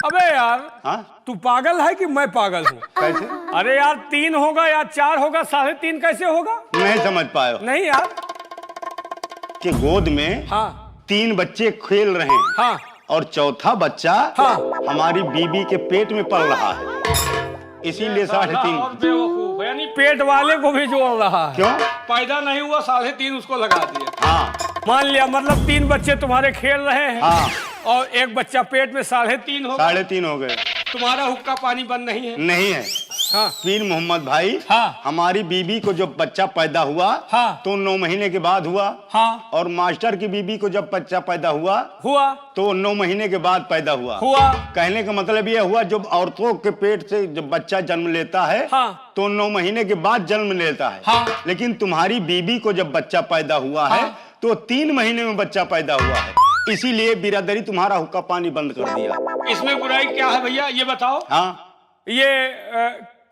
अबे यार, हाँ? तू पागल है कि मैं पागल हूँ? कैसे? अरे यार 3 होगा या 4 होगा, 3.5 कैसे होगा? नहीं समझ पाए हो नहीं यार। कि गोद में हाँ 3 बच्चे खेल रहे हैं हाँ और चौथा बच्चा हाँ। हमारी बीबी के पेट में पल रहा है, इसीलिए 3.5। और बेवकूफ, यानी पेट वाले को भी जोड़ रहा है। क्यों? पैदा नहीं हुआ 3.5 उसको लगा दिया। हाँ मान लिया, मतलब 3 बच्चे तुम्हारे खेल रहे हैं। हाँ। और एक बच्चा पेट में 3.5 होगा। 3.5 हो गए। तुम्हारा हुक्का पानी बंद नहीं है? नहीं है। हाँ पीर मोहम्मद भाई, हाँ। हमारी बीबी को जब बच्चा पैदा हुआ हाँ। तो 9 महीने के बाद हुआ। हाँ। और मास्टर की बीबी को जब बच्चा पैदा हुआ तो 9 महीने के बाद पैदा हुआ। कहने का मतलब यह हुआ, जब औरतों के पेट से जब बच्चा जन्म लेता है हाँ। तो 9 महीने के बाद जन्म लेता है। हाँ। लेकिन तुम्हारी बीबी को जब बच्चा पैदा हुआ है तो 3 महीने में बच्चा पैदा हुआ है, इसीलिए बिरादरी तुम्हारा हुक्का पानी बंद कर दिया। इसमें बुराई क्या है भैया, ये बताओ। हाँ, ये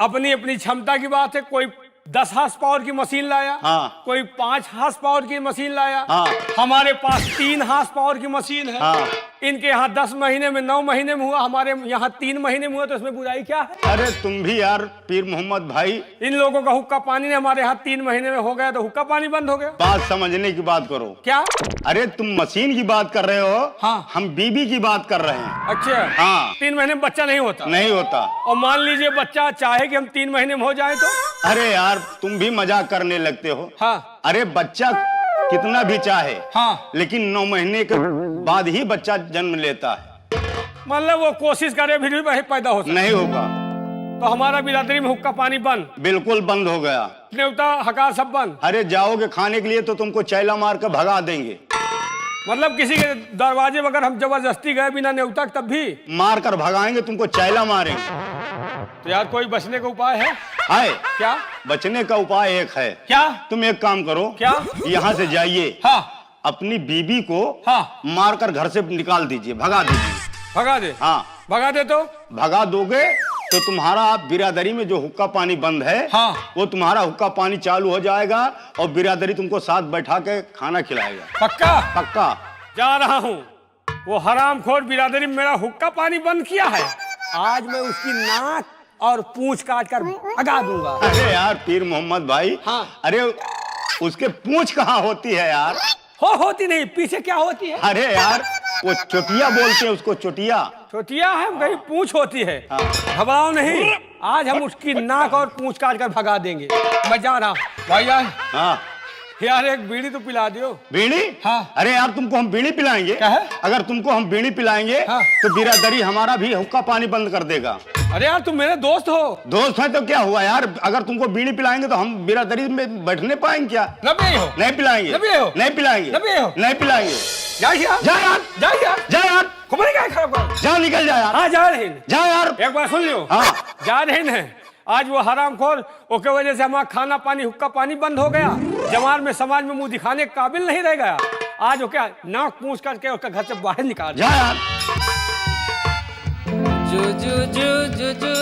अपनी अपनी क्षमता की बात है। कोई 10 हार्स पावर की मशीन लाया, हाँ। कोई 5 हार्स पावर की मशीन लाया। हाँ। हमारे पास 3 हार्स पावर की मशीन है। हाँ। इनके यहाँ 10 महीने में 9 महीने में हुआ, हमारे यहाँ 3 महीने में हुआ, तो इसमें बुराई क्या है? अरे तुम भी यार पीर मोहम्मद भाई, इन लोगों का हुक्का पानी ने हमारे यहाँ 3 महीने में हो गया, तो हुक्का पानी बंद हो गया। बात समझने की बात करो। क्या? अरे तुम मशीन की बात कर रहे हो, हाँ। हम बीबी की बात कर रहे हैं। अच्छा। हाँ। 3 महीने में बच्चा नहीं होता? नहीं होता। और मान लीजिए बच्चा चाहे कि हम 3 महीने में हो जाए तो? अरे यार तुम भी मजाक करने लगते हो। हाँ। अरे बच्चा कितना भी चाहे, हाँ। लेकिन 9 महीने के बाद ही बच्चा जन्म लेता है। मतलब वो कोशिश करे फिर भी वही पैदा हो सकता नहीं होगा। तो हमारा बिरादरी में हुक्का पानी बंद, बिल्कुल बंद हो गया। न्योता हकार सब बंद। अरे जाओगे खाने के लिए तो तुमको चैला मार कर भगा देंगे। मतलब किसी के दरवाजे में अगर हम जबरदस्ती गए बिना न्योता तब भी मार कर भगाएंगे, तुमको चैला मारेंगे। तो यार कोई बचने का उपाय है? है। क्या? बचने का उपाय एक है। क्या? तुम एक काम करो। क्या? यहाँ से जाइए। हाँ। अपनी बीबी को हाँ। मारकर घर से निकाल दीजिए, भगा दीजिए। भगा दे? हाँ। भगा दे तो? भगा दोगे तो तुम्हारा बिरादरी में जो हुक्का पानी बंद है, हाँ। वो तुम्हारा हुक्का पानी चालू हो जाएगा और बिरादरी तुमको साथ बैठा के खाना खिलाएगा। पक्का? पक्का। जा रहा हूँ। वो हरामखोर बिरादरी में मेरा हुक्का पानी बंद किया है, आज मैं उसकी नाक और पूंछ काट कर भगा दूंगा। अरे यार पीर मोहम्मद भाई, हाँ। अरे उसके पूंछ कहाँ होती है यार? होती नहीं, पीछे क्या होती है? अरे यार वो चोटिया बोलते हैं उसको, चोटिया। छोटिया है, कहीं पूंछ होती है। घबराओ नहीं, आज हम उसकी नाक और पूंछ काट कर भगा देंगे। मैं जा रहा हूँ भाईजान। हाँ। यार एक बीड़ी तो पिला दियो। बीड़ी? हाँ। अरे यार तुमको हम बीड़ी पिलाएंगे। क्या है? अगर तुमको हम बीड़ी पिलाएंगे हाँ। तो बिरादरी हमारा भी हुक्का पानी बंद कर देगा। अरे यार तुम मेरे दोस्त हो। दोस्त है तो क्या हुआ यार, अगर तुमको बीड़ी पिलाएंगे तो हम बिरादरी में बैठने पाएंगे क्या? नबी हो? नहीं पिलाएंगे। नबी हो? नहीं पिलाएंगे। नबी हो? नहीं पिलाएंगे। जा यार, जा यार, जा यार, जा यार, खबर क्या खराब कर? जा, निकल जा यार। हाँ जा रहे, जा यार। एक बार सुन लियो। हाँ। जा रहे हैं। आज वो हरामखोर ओके वजह से हमारा खाना पानी हुक्का पानी बंद हो गया। जमार में समाज में मुंह दिखाने के काबिल नहीं रह गया। आज वो क्या नाक पूंछ करके उसका घर से बाहर निकाल। जा यार। जू जू जू जू जू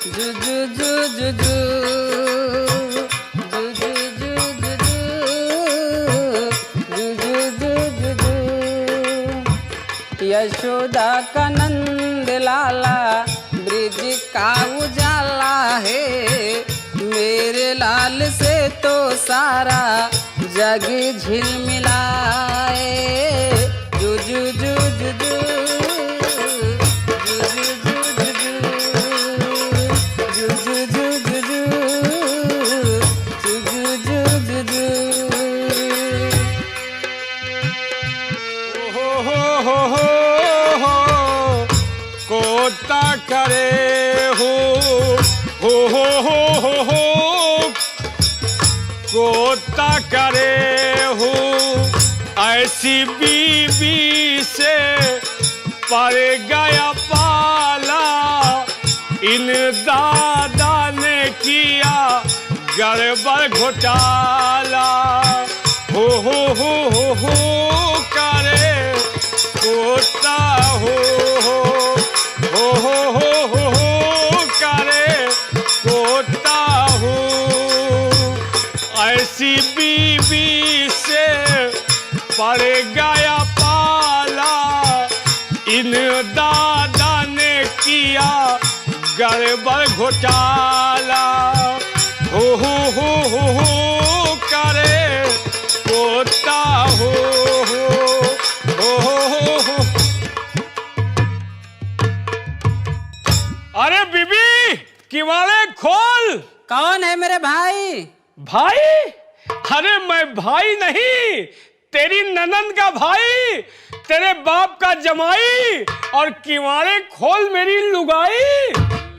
जू जू जू जू जू यशोदा का नंद लाला ब्रिज का उजाला है, मेरे लाल से तो सारा जग झिलमिलाए। जू जू जू जू जू कोता करे हो कोता करे हो, ऐसी बीबी से पर गया पाला। इन दादा ने किया गड़बड़ घोटाला। हो करे कोता हो करे कोता हो, ऐसी बीबी पड़ गया पाला, इन दादा ने किया गड़बड़ घोटाला। हो करे पोता हो। अरे बीबी किवाड़े खोल। कौन है मेरे भाई? भाई? अरे मैं भाई नहीं, तेरी ननद का भाई, तेरे बाप का जमाई, और किवाड़े खोल मेरी लुगाई।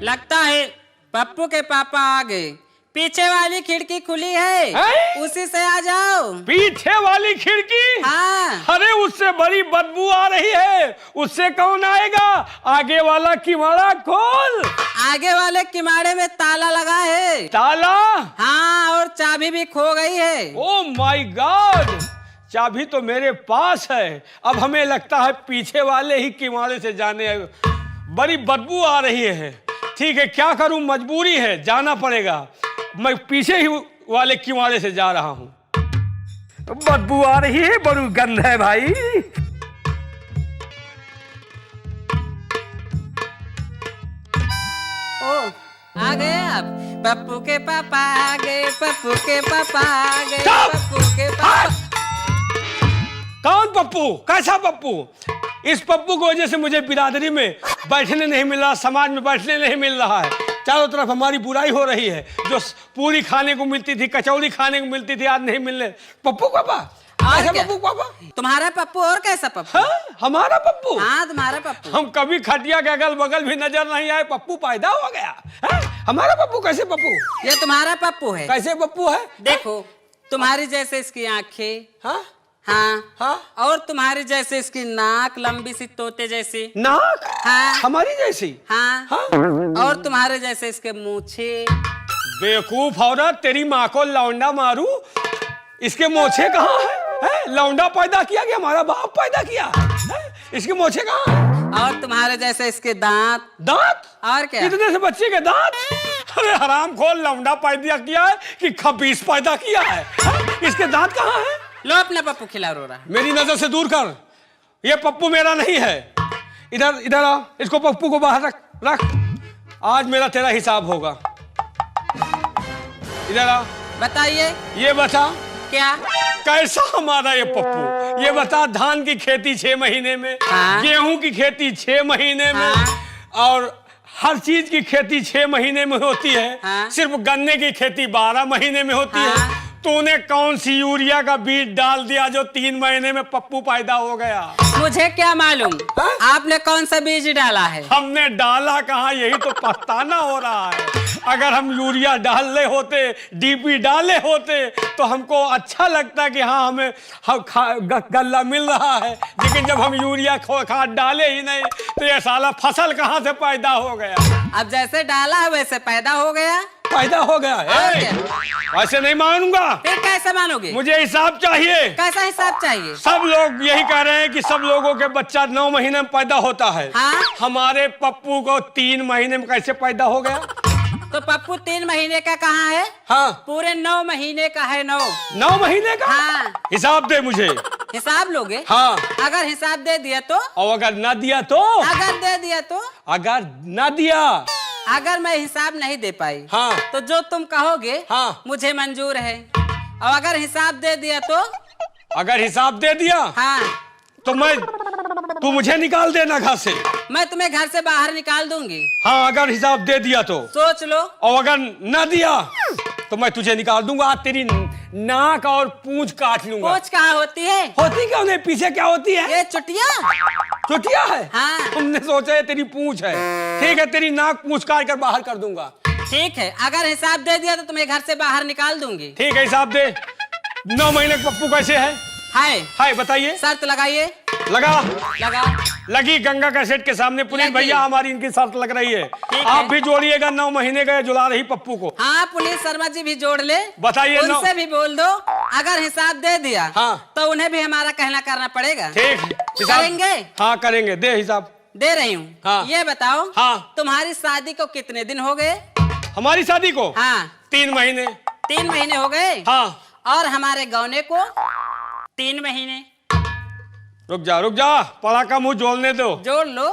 लगता है पप्पू के पापा आ गए। पीछे वाली खिड़की खुली है, उसी से आ जाओ। पीछे वाली खिड़की? हाँ। अरे उससे बड़ी बदबू आ रही है, उससे कौन आएगा? आगे वाला किवाड़ा खोल। आगे वाले किमाड़े में ताला लगा है। ताला? हाँ, और चाबी भी खो गई है। ओ माय गॉड, चाबी तो मेरे पास है। अब हमें लगता है पीछे वाले ही किवाड़े से जाने, बड़ी बदबू आ रही है। ठीक है, क्या करूं, मजबूरी है, जाना पड़ेगा। मैं पीछे ही वाले किवाड़े से जा रहा हूं। बदबू आ रही है, बड़ी गंध है भाई। ओ, आ गए आप। पप्पू के पापा आ गए, पप्पू के पापा आ गए, पप्पू के पापा। कौन पप्पू? कैसा पप्पू? इस पप्पू की वजह से मुझे बिरादरी में बैठने नहीं मिल रहा, समाज में बैठने नहीं मिल रहा है। चारों तरफ हमारी बुराई हो रही है। जो पूरी खाने को मिलती थी, कचौड़ी खाने को मिलती थी, आज नहीं मिलने। पप्पू पापा? कैसा पप्पू पापा? तुम्हारा पप्पू और कैसा पप्पू? हाँ, हमारा पप्पू? हाँ, तुम्हारा पप्पू। हम कभी खटिया के अगल बगल भी नजर नहीं आए, पप्पू पैदा हो गया है? हमारा पप्पू? कैसे पप्पू? ये तुम्हारा पप्पू है। कैसे पप्पू है? देखो, तुम्हारी जैसे इसकी आंखें। हाँ हाँ, हाँ, और तुम्हारी जैसे इसकी नाक, लंबी सी तोते जैसी नाक। हाँ, हमारी जैसी। हाँ, हाँ? और तुम्हारे जैसे इसके मूछे। बेवकूफ औरत, तेरी माँ को लौंडा मारू, इसके मोछे कहाँ है? लौंडा पैदा किया कि हमारा बाप पैदा किया है? इसके मोछे कहाँ है? और तुम्हारे जैसे इसके दांत। दांत? और क्या? इतने से बच्चे के दांत? अरे हराम खोर, लौंडा पैदा किया है कि खबीस पैदा किया है? इसके दांत कहाँ है? लो अपना पप्पू खिला रो रहा। मेरी नजर से दूर कर, ये पप्पू मेरा नहीं है। इधर इधर आ, इसको पप्पू को बाहर रख। आज मेरा तेरा हिसाब होगा। इधर आ। बताइए। ये बता क्या? कैसा हमारा ये पप्पू? ये बता, धान की खेती 6 महीने में, हाँ? गेहूं की खेती 6 महीने में, हाँ? और हर चीज की खेती 6 महीने में होती है। हाँ? सिर्फ गन्ने की खेती 12 महीने में होती हाँ? है। तूने कौन सी यूरिया का बीज डाल दिया जो 3 महीने में पप्पू पैदा हो गया? मुझे क्या मालूम? हाँ? आपने कौन सा बीज डाला है? हमने डाला कहाँ, यही तो पछताना हो रहा है। अगर हम यूरिया डाले होते, डीपी डाले होते, तो हमको अच्छा लगता कि हाँ हमें गल्ला मिल रहा है। लेकिन जब हम यूरिया खाद डाले ही नहीं, तो ये साला फसल कहाँ से पैदा हो गया? अब जैसे डाला है वैसे पैदा हो गया। पैदा हो गया है? ऐसे नहीं मानूंगा। फिर कैसे मानोगे? मुझे हिसाब चाहिए। कैसा हिसाब चाहिए? सब लोग यही कह रहे हैं कि सब लोगों के बच्चा 9 महीने में पैदा होता है। हाँ? हमारे पप्पू को 3 महीने में कैसे पैदा हो गया? तो पप्पू 3 महीने का कहाँ है? हाँ, पूरे 9 महीने का है। 9 महीने का? हाँ। हिसाब दे मुझे। हिसाब लोगे? हाँ। अगर हिसाब दे दिया तो? और अगर ना दिया तो? अगर दे दिया तो? अगर ना दिया? अगर मैं हिसाब नहीं दे पाई, हाँ, तो जो तुम कहोगे, हाँ, मुझे मंजूर है। और अगर हिसाब दे दिया तो? अगर हिसाब दे दिया, हाँ, तो तू मुझे निकाल देना घर से। मैं तुम्हें घर से बाहर निकाल दूंगी। हाँ, अगर हिसाब दे दिया तो। सोच लो। और अगर ना दिया तो मैं तुझे निकाल दूंगा। आज तेरी नाक और पूंछ काट लूंगा। पूंछ कहाँ होती है? होती क्यों नहीं? पीछे क्या होती है? ये चुटिया। चुटिया है? हाँ। तुमने सोचा है तेरी पूंछ है। ठीक है, तेरी नाक पूंछ काट कर बाहर कर दूंगा। ठीक है, अगर हिसाब दे दिया तो तुम्हें घर से बाहर निकाल दूंगी। ठीक है, हिसाब दे। 9 महीने का पप्पू कैसे है? हाय बताइए। शर्त लगाइए। लगा। लगी गंगा कैसेट के सामने। पुलिस भैया, हमारी इनकी शर्त लग रही है, आप भी जोड़िएगा। 9 महीने का जुला रही पप्पू को। हाँ, पुलिस शर्मा जी भी जोड़ ले। बताइए। उनसे भी बोल दो, अगर हिसाब दे दिया, हाँ, तो उन्हें भी हमारा कहना करना पड़ेगा। ठीक, करेंगे? हाँ करेंगे। दे हिसाब। दे रही हूँ। हाँ। ये बताओ, हाँ, तुम्हारी शादी को कितने दिन हो गए? हमारी शादी को? हाँ, 3 महीने। 3 महीने हो गए। हाँ। और हमारे गौने को 3 महीने। रुक जा पड़ा का मुंह जोड़ने दो। जोड़ लो।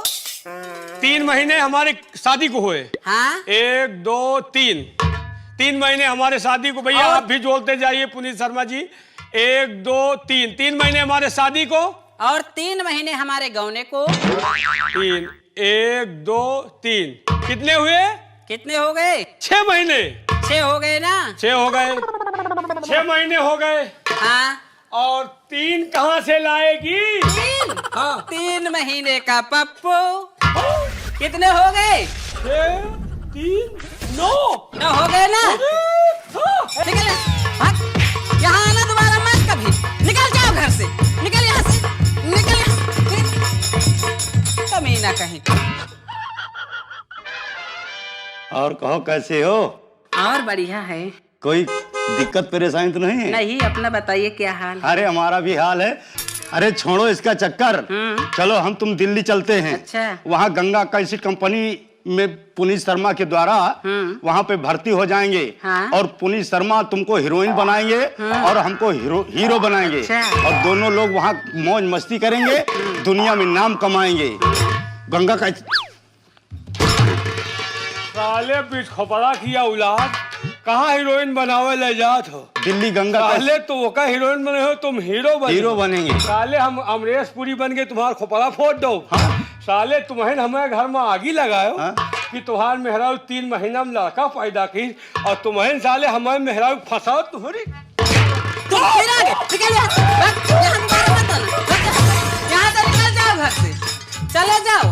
3 महीने हमारे शादी को हुए। हाँ 1 2 3 महीने हमारे शादी को। भैया आप भी जोड़ते जाइए पुनीत शर्मा जी। 1 2 3 महीने हमारे शादी को और 3 महीने हमारे गौने को। 3 1 2 3 कितने हुए? कितने हो गए? 6 महीने। 6 हो गए ना? 6 हो गए। 6 महीने हो गए। हाँ और 3 कहाँ से लाएगी? 3। हाँ 3 महीने का पप्पू कितने हो गए? 6 3 9 9 हो गए ना? निकल भाग। यहाँ आना दोबारा मत कभी। निकल जाओ घर से। निकल यहाँ से। निकल यहाँ। कमीना कहीं। और कहो कैसे हो? और बढ़िया है। कोई दिक्कत परेशानी तो नहीं है? नहीं अपना बताइए क्या हाल है? अरे हमारा भी हाल है। अरे छोड़ो इसका चक्कर, चलो हम तुम दिल्ली चलते हैं। अच्छा। वहाँ गंगा कैसेट कंपनी में पुनीत शर्मा के द्वारा वहाँ पे भर्ती हो जाएंगे। हाँ। और पुनीत शर्मा तुमको हीरोइन बनाएंगे और हमको हीरो बनाएंगे। अच्छा। और दोनों लोग वहाँ मौज मस्ती करेंगे, दुनिया में नाम कमाएंगे। गंगा का साले बीच खपड़ा किया औलाद, कहाँ हीरोइन बनावे ले जात हो? दिल्ली गंगा साले तो वो का हीरोइन बने हो, तुम हीरो बनेंगे। साले हम अमरीश पुरी बन के तुम्हारा खोपड़ा फोड़ दो। हाँ। साले तुम्हें हमारे घर में आगी लगायो। हाँ। कि तुम्हार मेहरारू 3 महीना में लड़का पैदा की और तुम्हें साले हमारे मेहरारू फंसाओ तुम्हारी। तुम फिर आ गए। निकल यहाँ। यहाँ दोबारा मत आना। यहाँ से निकल जाओ घर से। चले जाओ।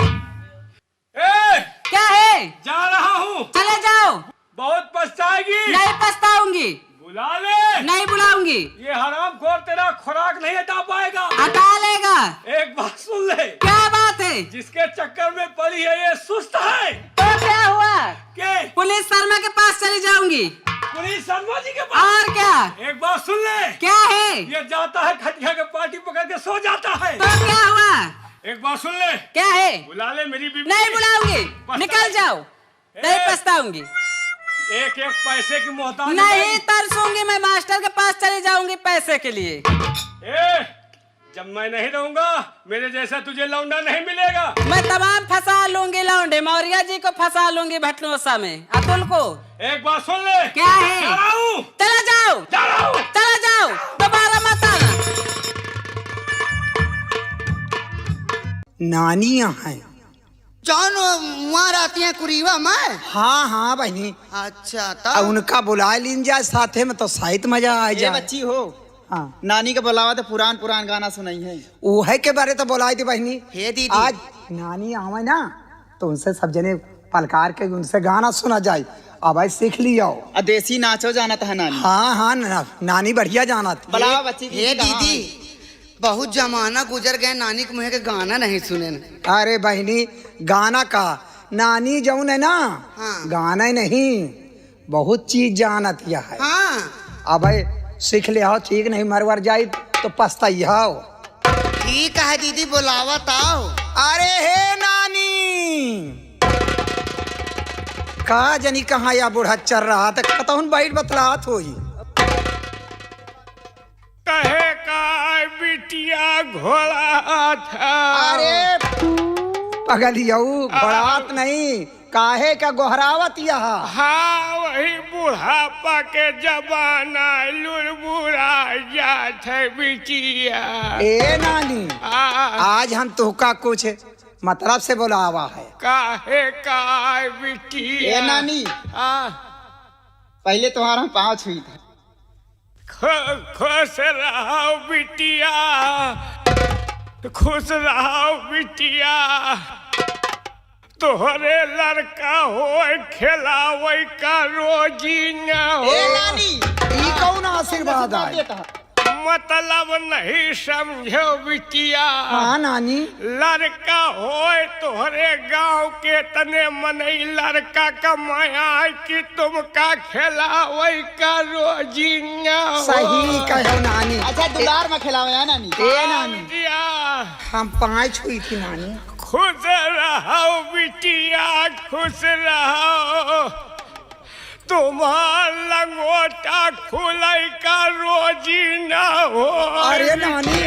ए, क्या है? जा रहा हूँ। चले जाओ। बहुत पछताएगी। नहीं पछताऊंगी। बुला ले। नहीं बुलाऊंगी। ये हरामखोर तेरा खुराक नहीं हटा पाएगा। हटा लेगा। एक बात सुन ले, क्या बात है? जिसके चक्कर में पड़ी है ये सुस्त है। तो क्या हुआ? के पुलिस शर्मा के पास चली जाऊंगी। पुलिस शर्मा जी के पास? और क्या? एक बात सुन ले, क्या है? ये जाता है खटिया के पार्टी पकड़ के सो जाता है। तो क्या हुआ? एक बात सुन ले, क्या है? बुला ले मेरी बीवी। नहीं बुलाऊंगी। निकल जाओ। नहीं पछताऊंगी। एक पैसे की मोहताज नहीं तरसूंगी। मैं मास्टर के पास चली जाऊंगी पैसे के लिए। जब मैं नहीं रहूंगा मेरे जैसा तुझे लौंडा नहीं मिलेगा। मैं तमाम फंसा लूंगी लौंडे। मौर्या जी को फंसा लूंगी भटनोसा में। अतुल को। एक बात सुन ले, क्या है? जा रहा हूं। चला जाओ। जा रहा हूं। चला जाओ। दोबारा मत आना। नानी यहाँ है। जौन वहाँ रहती है कुरीवा में। हाँ हाँ बहनी। अच्छा अब तब उनका बुला लीन जाए साथे में तो शायद मजा आ ये जाए। बच्ची हो, हाँ नानी का बुलावा तो पुरान गाना सुनाई है। वो के बारे तो बुलाई थी बहनी। हे दीदी। आज नानी आवे ना तो उनसे सब जने पलकार के उनसे गाना सुना जाए। अब आई सीख लिया। देसी नाचो जाना था नानी। हाँ हाँ नानी बढ़िया जाना थी। बुलावा बच्ची हे दीदी, बहुत जमाना गुजर गए, नानी के मुँह के गाना नहीं सुने न। अरे बहनी गाना का नानी जौन है ना। हाँ। गाना ही नहीं बहुत चीज जानत है। हाँ अब सीख ले आओ, ठीक नहीं मरवर जाए तो पछताइयो। ठीक है दीदी, बुलावा ताओ। अरे हे नानी का जनी कहाँ या बूढ़ा चल रहा था कतहुन बैठ बतलात होई। कहे का बिटिया घोड़ा था। अरे पगलियऊ घोड़ात नहीं, काहे का गोहरावत यहाँ। हाँ वही बुढ़ापा के जमाना लुरबुरा जात है बिटिया। ए नानी आज हम तुहका कुछ मतलब से बुलावा है। काहे का बिटिया। ए नानी, पहले तुम्हारा हम पाँव छुई था। खुश रहो बिटिया, खुश रहो बिटिया। तोहरे लड़का हो खिलावे का रोजी न हो। ए नानी ई कौन आशीर्वाद है। मतलब नहीं समझो बिटिया। हाँ नानी लड़का होए तोहरे गांव के तने मनई लड़का कमाया कि तुमका खिलावे का रोजी न हो। सही कहो नानी। अच्छा दुलार में खिलावे है नानी। ए नानी बिटिया हम पाँच हुई थी नानी। खुश रहो बिटिया, खुश रहो। तुम्हार लंगोटा खुलाई का रोजी ना हो। अरे नानी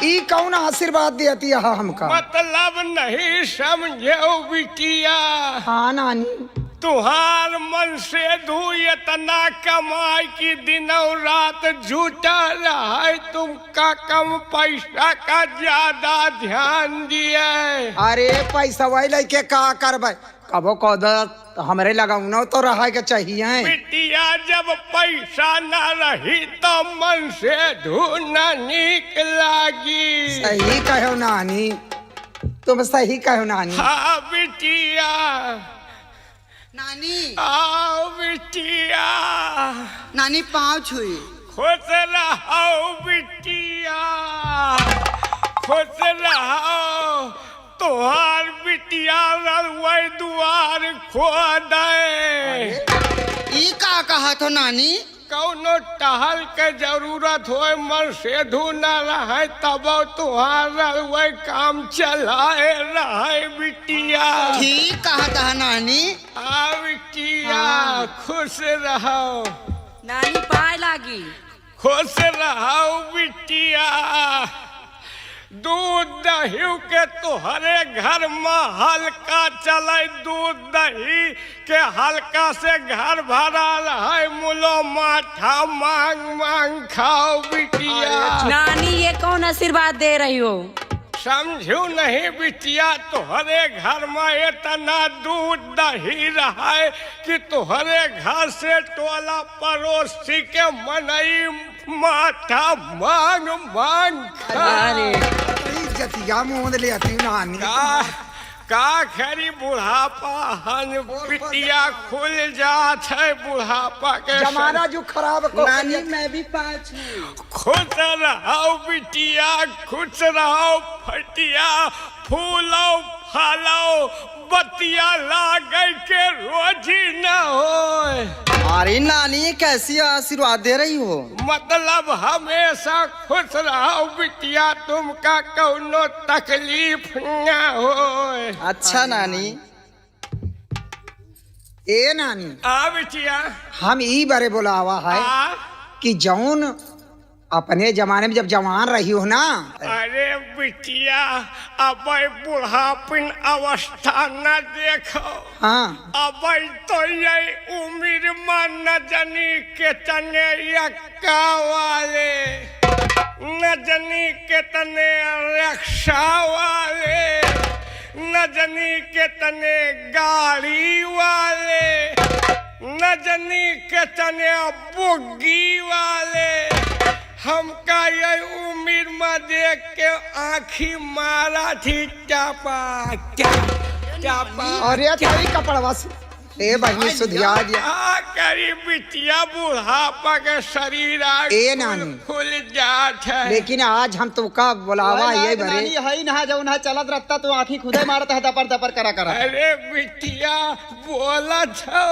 ई कौन आशीर्वाद देती है हमका? मतलब नहीं समझे बिटिया। हाँ नानी। तुहार मन से धू इतना कमाई की दिनों रात झूठा रहा है, तुमका कम पैसा का ज्यादा ध्यान दिया। अरे पैसा वही लेके का करबे, कबो कदर हमरे लगाऊना तो रहा के चाहिए। बिटिया जब पैसा न रही तो मन से धूना निक लागी। सही कहो नानी, तुम सही कहो नानी। हाँ बिटिया। नानी आओ बिटिया। नानी पाँव छुई। खुश रहो बिटिया, खुश रहो। तुहार बिटिया रलवई दुआर खो दे। ई का कहा तो नानी? कौनो टहल के जरूरत हो मन से धू न रहे तब तुहार रलवई काम चलाए रहे बिटिया। ठीक कहा था नानी। आ बिटिया खुश रहो। नानी पाए लागी। खुश रहो बिटिया। दूध दही के तुहरे घर में हल्का चले, दूध दही के हल्का से घर भरा रहे, मुलो माठा मांग मांग खाओ बिटिया। नानी ये कौन आशीर्वाद दे रही हो? समझू नहीं बिटिया, तुहरे घर में इतना दूध दही रहा कि तुहरे घर से टोला पड़ोसी के मनई माथा मांग मांग जतिया मोद ले आती नानी। का खरी बुढ़ापा हन बिटिया खुल जात है बुढ़ापा के जमाना जो खराब को नानी मैं भी पाँच खुश रहो बिटिया, खुश रहो फटिया, फूलो फलो बतिया लागे के रोजी न हो। अरे नानी कैसी आशीर्वाद दे रही हो? मतलब हमेशा खुश रहो बिटिया, तुमका कौनो तकलीफ न हो। अच्छा नानी। ए नानी आ बिटिया। हम ई बारे बोलावा है कि जौन अपने जमाने में जब जवान रही हो ना। अरे बिटिया अब बुढ़ापिन अवस्था न देखो। हाँ अब तो ये उम्र में न जनी के तने यक्का वाले, न जनी के तने रिक्शा वाले, न जनी के तने गाड़ी वाले, न जनी के तने बुग्गी वाले। हमका ये उम्र में देख के आँखी मारा थी चापा चापा। अरे तेरी कपड़वा से ए बहनी सुधिया करी बिटिया बुढ़ापा के शरीर ए नानी खुल जात है। लेकिन आज हम तो का बुलावा ये बरे नानी है ना जो ना चलत रहता तो आँखी खुदे मारता है दपर दपर करा करा। अरे बिटिया बोला छो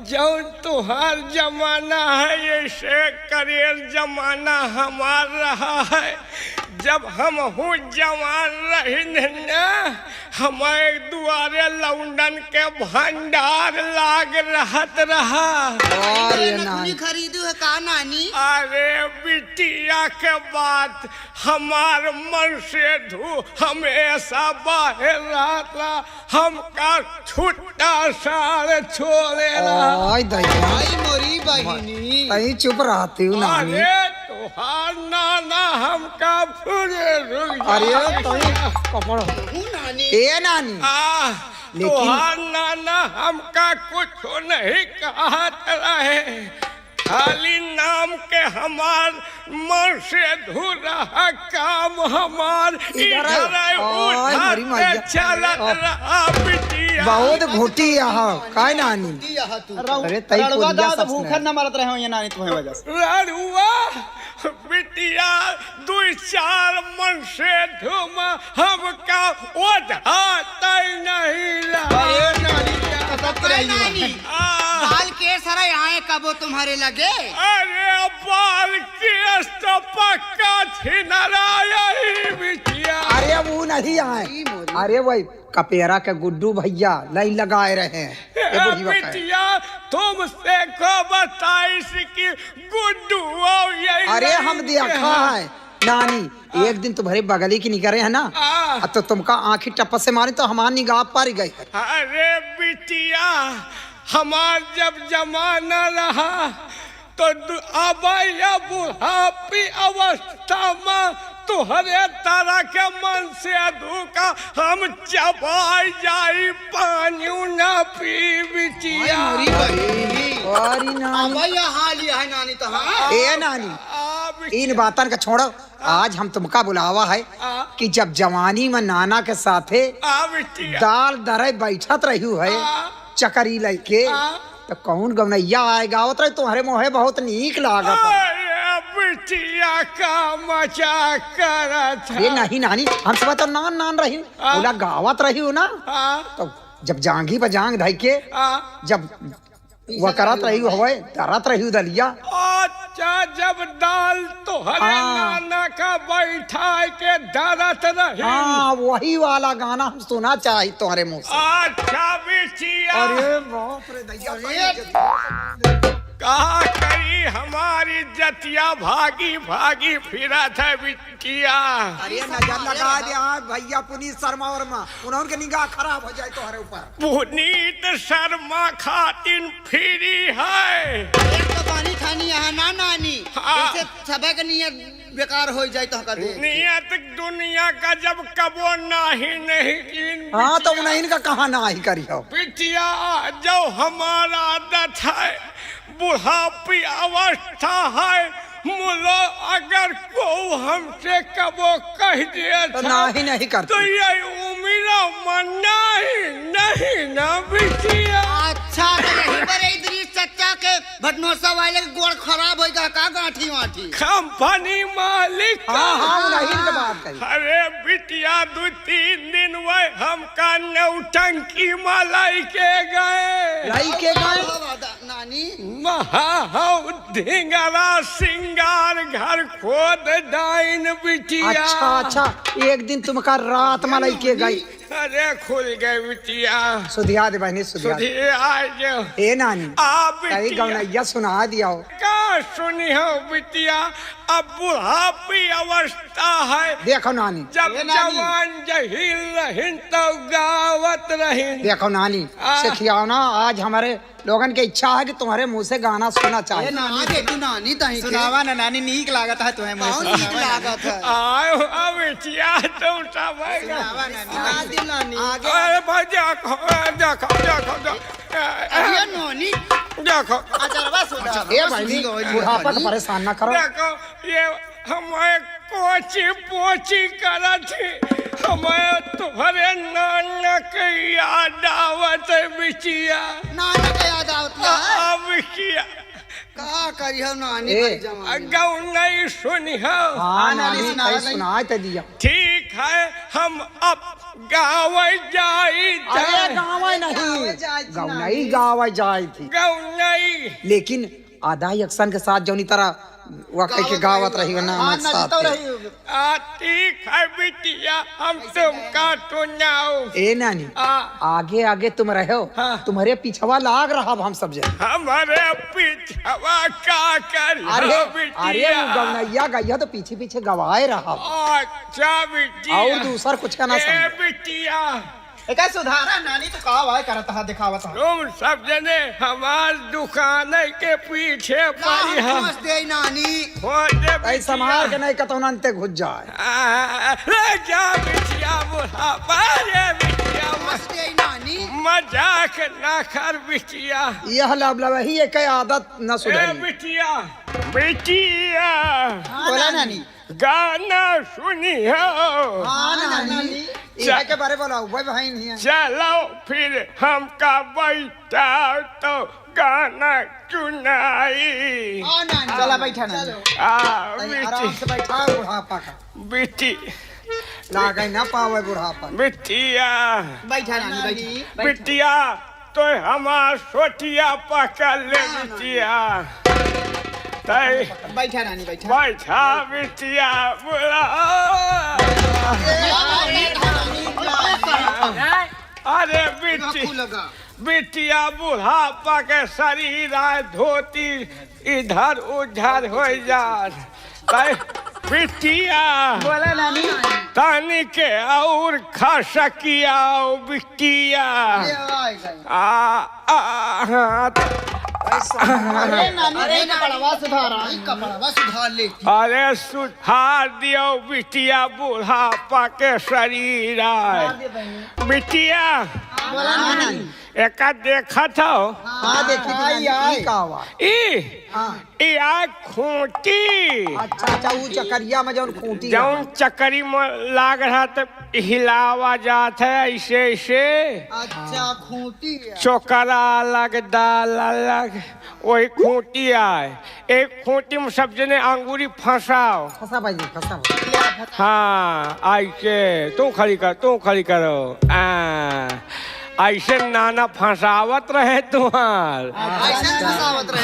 जौन तुहार जमाना है ऐसे करियर जमाना हमार रहा है। जब हम हूँ जवान रही ना हमारे दुआरे लौंडन के भंडार लाग रहत रहा। नानी खरीदू है का नानी? अरे बिटिया के बात हमार मन से धू हमेशा बाहर रहता, हमका छुट्टा साल छोड़ेला। आई दया आई मोरी बहिनी तई चुप रहती हूँ नानी। अरे तुहार नाना हमका पूरे रुक अरे तई कपड़ नानी। ए नानी तुहार नाना हमका कुछ नहीं कहत रहे, खाली नाम के हमार मन से धू रहा काम हमार इधर उधर चलत रहा बिटिया। बहुत घोटी यहाँ काय नानी। अरे तई रड़ुआ कोलिया तो सब भूखन न मरत रहे हो ये नानी तुम्हें वजह से। रड़ुआ बिटिया दो चार मन से धूम हमका ओढ़ाता नहीं रहा। नानी बाल के सरा आए कबो तुम्हारे लगे? अरे बाल केस तो पक्का छिनराया ही बिटिया। अरे वो नहीं आए, अरे वही कपेरा के गुड्डू भैया लाइन लगाए रहे हैं। बुढ़ी बका है। बिटिया तुमसे को बताइस कि गुड्डू और यही अरे नहीं हम देखा है नानी, एक दिन तुम्हारे बगली की निकले है ना, तो तुमका आंखी टप्पा से मारी तो हमारी निगाह पर गई है। अरे बिटिया हमार जब जमाना रहा तो अब बुढ़ापी अवस्था में तुहरे तरह के मन से धोखा हम चबाई जाई पानी न पी बिटिया। अरे नानी हाल है नानी तो ए नानी इन बातन का छोड़ो, आज हम तुमका बुलावा है कि जब जवानी में नाना के साथे दाल दरे बैठत रही है चकरी लेके, तो कौन गवनैया आएगा उतर तुम्हारे मोहे बहुत नीक लागत बिटिया का मजाक करत है। ये नहीं नानी, हम सब तो नान नान रही बोला गावत रही हो ना, तो जब जांगी पर जांग धई के जब वह करत रही हुए तरत रही दलिया। अच्छा जब दाल तो हरे नाना का बैठा के दरत रही। हाँ वही वाला गाना हम सुना चाहिए तुम्हारे मुंह से। अच्छा बिटिया अरे बाप रे दैया, कहा करी हमारी जतिया भागी भागी फिरत है बिटिया। अरे नजर लगा दे भैया पुनीत शर्मा वर्मा, उनके निगाह खराब हो जाए तुम्हारे ऊपर। पुनीत शर्मा खातिन फिरी है। एक तो पानी खानी है ना नानी, जैसे सबक नियत बेकार हो जाए तो कर दे। नियत दुनिया का जब कबो नहीं हाँ तो उन्हें इनका कहा ना ही करी हो बिटिया। जो हमारा आदत है बुढ़ापी अवस्था है, मुलो अगर को हमसे कबो कह दिया तो नहीं करते तो ये उम्र मना ही नहीं ना बिटिया। अच्छा तो यही पर इधर सच्चा के भटनोसा वाले के गोड़ खराब होएगा का गांठी वाठी कंपनी मालिक। हाँ नहीं इनका बात कही। अरे बिटिया 2-3 दिन वह हमका नौटंकी में लाइके गए नानी। ढिंगरा सिंगार घर खोद डाइन बिटिया। अच्छा एक दिन तुमका रात में लेके गई। अरे खुल गए बिटिया। सुधिया दे बहनी सुधिया। ए नानी कहीं गवनैया सुना दिया हो। का सुनी हो बिटिया, अब बुढ़ापी अवस्था है। देखो नानी जब जवान जहिल रहिन तो गावत रहिन। देखो नानी सिखियाओ ना, आज हमारे लोगन की इच्छा है कि तुम्हारे मुंह से गाना सुनना चाहिए। नानी ताही सुनावा ना नानी, नीक लागत है तुम्हें मुझे सुनावा। लागत है आयो अब बिटिया तुम सब नानी आगे अरे भाई देखो देखो देखो अरे नानी देखो अचरवा सुना। ए भाई बुढ़ापा को परेशान ना करो। देखो ये हमारे पोची पोची करा थी, हमें तुम्हारे नाना की याद आवत है बिटिया। नाना के याद आवत है बिटिया का करी हो नानी। गाँव नहीं सुनी हो। हाँ नानी सुना तो दिया। ठीक है हम अब गाँव जाई। अरे गाँव नहीं गाँव जाई थी, गाँव नहीं लेकिन आधा यक्षण के साथ जौनी तरह वक्त के गावत रही हो ना साथ। ठीक है बिटिया हम तुमका सुनाओ। ए नानी आगे आगे तुम रहो, तुम्हारे पीछवा लाग रहा हम सब जन। हमारे पीछवा का कर। अरे गवनैया गैया तो पीछे पीछे गवाए रहा। अच्छा बिटिया और दूसर कुछ का ना समझ। बिटिया एक सुधारा नानी तो कहा भाई करता है दिखावत है। तुम सब जने हमार दुकान के पीछे पड़ी है। दे नानी ऐसा संभाल के नहीं कतो अंते घुस जाए। क्या बिटिया बुढ़ापा रे बिटिया दे नानी मजाक ना कर बिटिया। यह लवलवही एक आदत न सुधरी। बिटिया बिटिया बोला नानी गाना सुनी हो। हाँ नानी इहे के बारे बोला भाई भाई नहीं है। चलो फिर हमका बैठा तो गाना सुनाई। चला बैठा नानी। आराम से बैठा बुढ़ापा का बेटी लागे ना पावे बुढ़ापा। बिटिया बैठा नानी बैठा। बिटिया तो हमार सोटिया पकड़ ले बिटिया। बैठा नानी बैठा। बैठा बिटिया बुला। अरे बिटिया बिटिया बुढ़ापा के शरीर आए धोती इधर उधर हो जा बिटिया बोला नानी तानी के और खा सकिया बिटिया अरे नानी रे कपड़वा सुधार ले अरे सुधार दियो बिटिया बुढ़ापा के शरीर आए बिटिया बोला नानी एक देखा था हाँ देखी ई आ खूंटी अच्छा वो चकरिया में जौन खूंटी जौन चक्करी में लाग रहा तो हिलावा जात है ऐसे ऐसे अच्छा खूंटी चोकरा अलग दाल अलग वही खूंटी आए एक खूंटी में सब जने अंगूरी फंसाओ फंसा भाई फंसा हाँ ऐसे तू खड़ी करो ऐसे नाना फंसावत रहे तुम्हार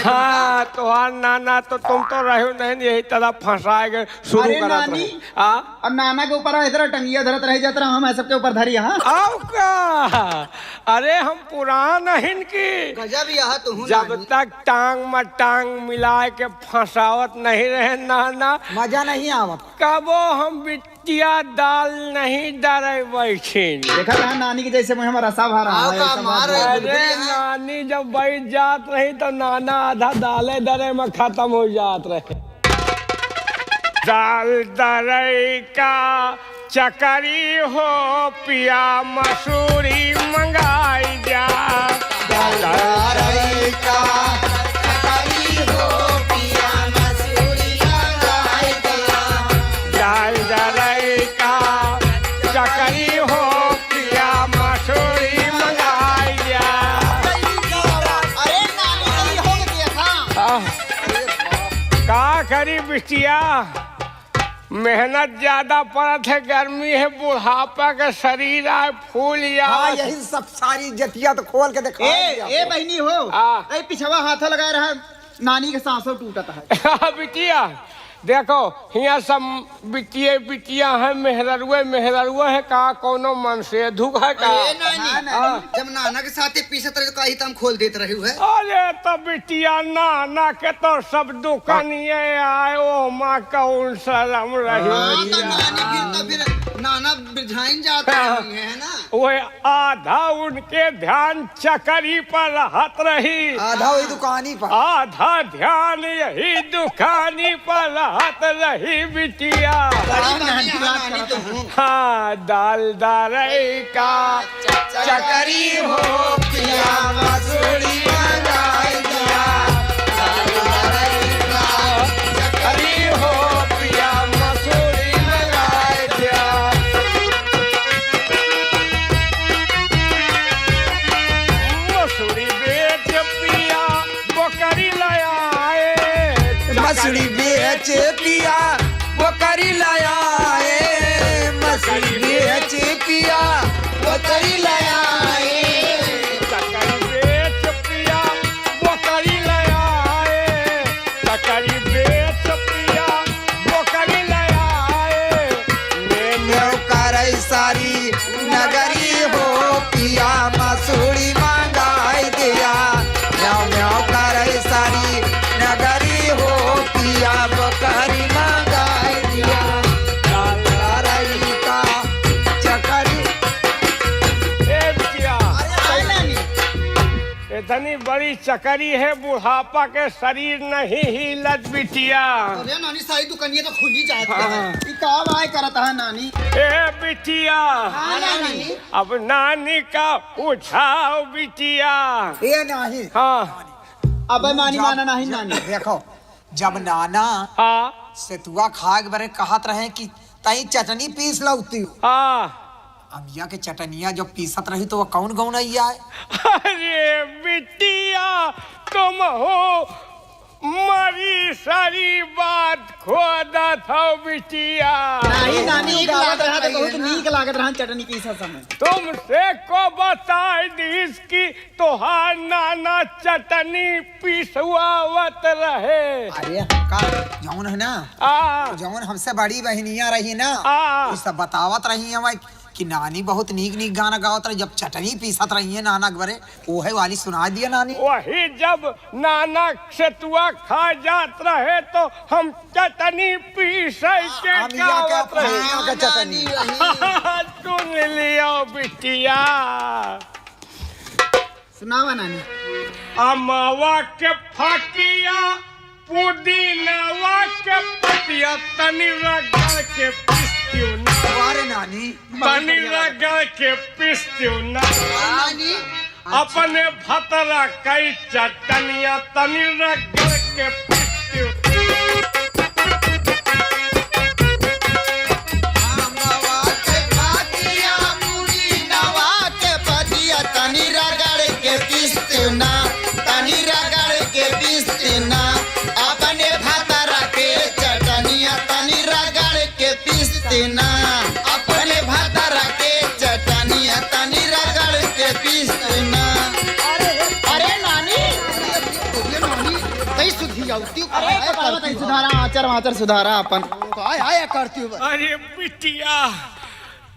हाँ तुम्हार नाना तो तुम तो रहो नहीं यही तरह फंसाए शुरू अरे करत नानी, रहे और नाना के ऊपर इधर टंगिया धरत रह जाता रहा हम सबके ऊपर धरी हाँ आओ का अरे हम पुरान हिन की गजब यहाँ तो जब तक टांग में टांग मिलाए के फंसावत नहीं रहे नाना मजा नहीं आवत कबो हम बिटिया दाल नहीं डरे बैठिन देखा था नानी के जैसे मुझे हमारा रसा भरा अरे नानी जब बैठ जात रही तो नाना आधा दाले दरे में खत्म हो जात रहे दाल दरे का चकरी हो पिया मसूरी मंगाई जा दाल दरे का चकरी हो पिया मसूरी मंगाई जा दाल दरे का चकरी हो पिया मसूरी मंगाई जा अरे नानी हो गया का करी बिटिया मेहनत ज्यादा पड़त है गर्मी है बुढ़ापा का शरीर आए फूल हाँ यही सब सारी जतिया तो खोल के दिखा ए बहनी हो ए पिछवा हाथों लगाए रहा नानी के सांसों टूटता है बिटिया देखो यहाँ सब बिटिया है मेहररुए है का कोनो मन से धुक है का जब नाना के साथ पीसत रहे तो कहीं तो हम खोल देते रहे हुए अरे तो बिटिया नाना के तो सब दुकानिए आए ओ माँ कौन शर्म रही फिर नाना बिरझाइन जाते है ना वो आधा उनके ध्यान चकरी पर रहत रही आधा वही दुकानी पर आधा ध्यान यही दुकानी पर रहत रही बिटिया हाँ दाल दरे का चकरी हो पिया मसूरी मंगाई दिया दाल दरे का चकरी हो पिया मसूरी मंगाई दिया मसूरी बेच पिया बकरी लाए मछली बेच पिया बकरी लाया मछली बेच पिया बकरी लाया चकरी बेच पिया बकरी लाए चकरी बेच पिया बकरी लाए कर सारी नगरी हो पिया मसूरी मंगाई दिया म्याऊ कर सारी नगरी हो पिया बकरी मंगाई दिया का चकरी ए बिटिया इतनी बड़ी चकरी है बुढ़ापा के शरीर नहीं हिलत बिटिया अरे नानी सारी दुकानिया तो खुली जाती है कब आए करता है नानी ए बिटिया अब नानी का उठाओ बिटिया ये नहीं हाँ अब मानी माना नहीं नानी देखो जब नाना हाँ सेतुआ खा के बारे कहत रहे कि तई चटनी पीस लौती हाँ अमिया के चटनिया जब पीसत रही तो वो कौन गौनैया है अरे बिटिया तुम हो मरी सारी बात खोदत हो बिटिया नहीं नानी गावत रहा तो बहुत नीक लागत रहा चटनी पीसा समय तुमसे को बताई दीस की तोहार नाना चटनी पिसवावत रहे अरे का जौन है ना जौन हमसे बड़ी बहनिया रही ना वो सब बतावत रही हमें कि नानी बहुत नीक नीक गाना गावत रही, जब चटनी पीसत रही है नाना के बरे ओहे वाली सुना दिया नानी। वही जब नाना सेतुआ खा जात रहे तो हम चटनी पीसे के गावत रहे। चटनी सुन लियो बिटिया, सुनावा नानी। अमावा के फाकिया पुदीनावा के पतिया तनी रगड़ के पिस्तियो ना। अरे नानी तनी रगड़ के पिस्तियो ना। नानी अपने भतरा कई चटनिया तनी रगड़ के पिस्तियो। अमवा के फाकिया पुदीनावा के पतिया तनी रगड़ के पिस्तियो ना, तनी रगड़ के पिस्तियो ना। अपने भतरा के चटनिया तनी रगड़ के पिस्तियो ना, अपने भतरा के चटनिया तनी रगड़ के पिस्तियो ना। अरे नानी कई सुधी आउती सुधारा आचर वाचर सुधारा अपन। काय आया करती हो। अरे बिटिया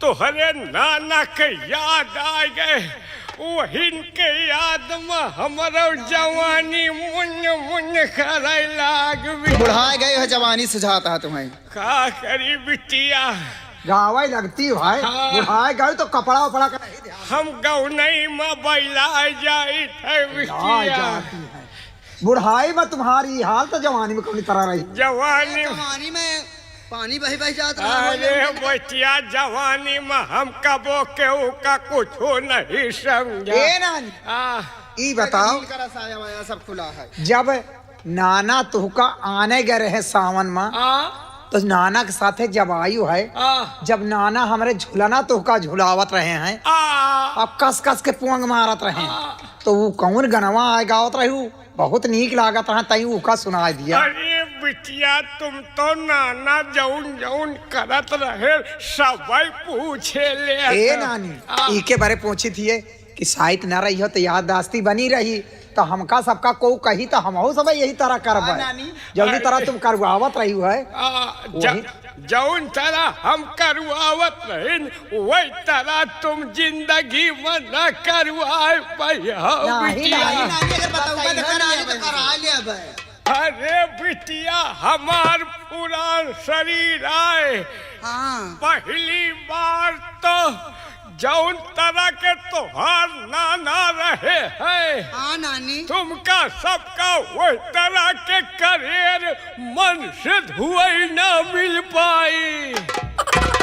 तोहरे नाना के याद आ गए, वही के याद में हमारा जवानी मुन्य मुन्य करे लाग गई। बुढ़ा गए हो, जवानी सुझाता है तुम्हें। का करी बिटिया, गावा लगती है भाई। हाँ। बुढ़ाए गए तो कपड़ा उपड़ा का हम गौनई में बैला जाई थे बिटिया। बुढ़ाई में तुम्हारी हाल तो जवानी में कभी तरह रही। जवानी पानी में पानी बही बही जात अरे बचिया जवानी में हम कबो केहू का कुछो नहीं समझा। ए नानी ई बताओ, साया वाया सब खुला है। जब नाना तुहका आने गए रहे सावन में तो नाना के साथे जब आयु है, जब नाना हमारे झुलाना तुहका झुलावत रहे हैं, अब कस कस के पुंग मारत रहे, तो वो कौन गनवा आए गावत रही, बहुत नीक लागत रहा, तई उका सुना दिया। अरे बिटिया तुम तो नाना जौन जौन करत रहे सब पूछे ले। ए नानी इके बारे पूछी थी कि शायद न रही हो तो याददाश्ती बनी रही, तो हमका सबका को कही तो हम सब यही तरह करब, जल्दी तरह तुम करवावत रही है। जौन तरह हम करवावत रहे वही तरह तुम जिंदगी में न करवाए बिटिया। अरे बिटिया हमार पुरान शरीर आए, पहली बार तो जौन तरह के तोहार नाना रहे है नानी तुमका सबका वही तरह के करियर मन से हुए न मिल पाई।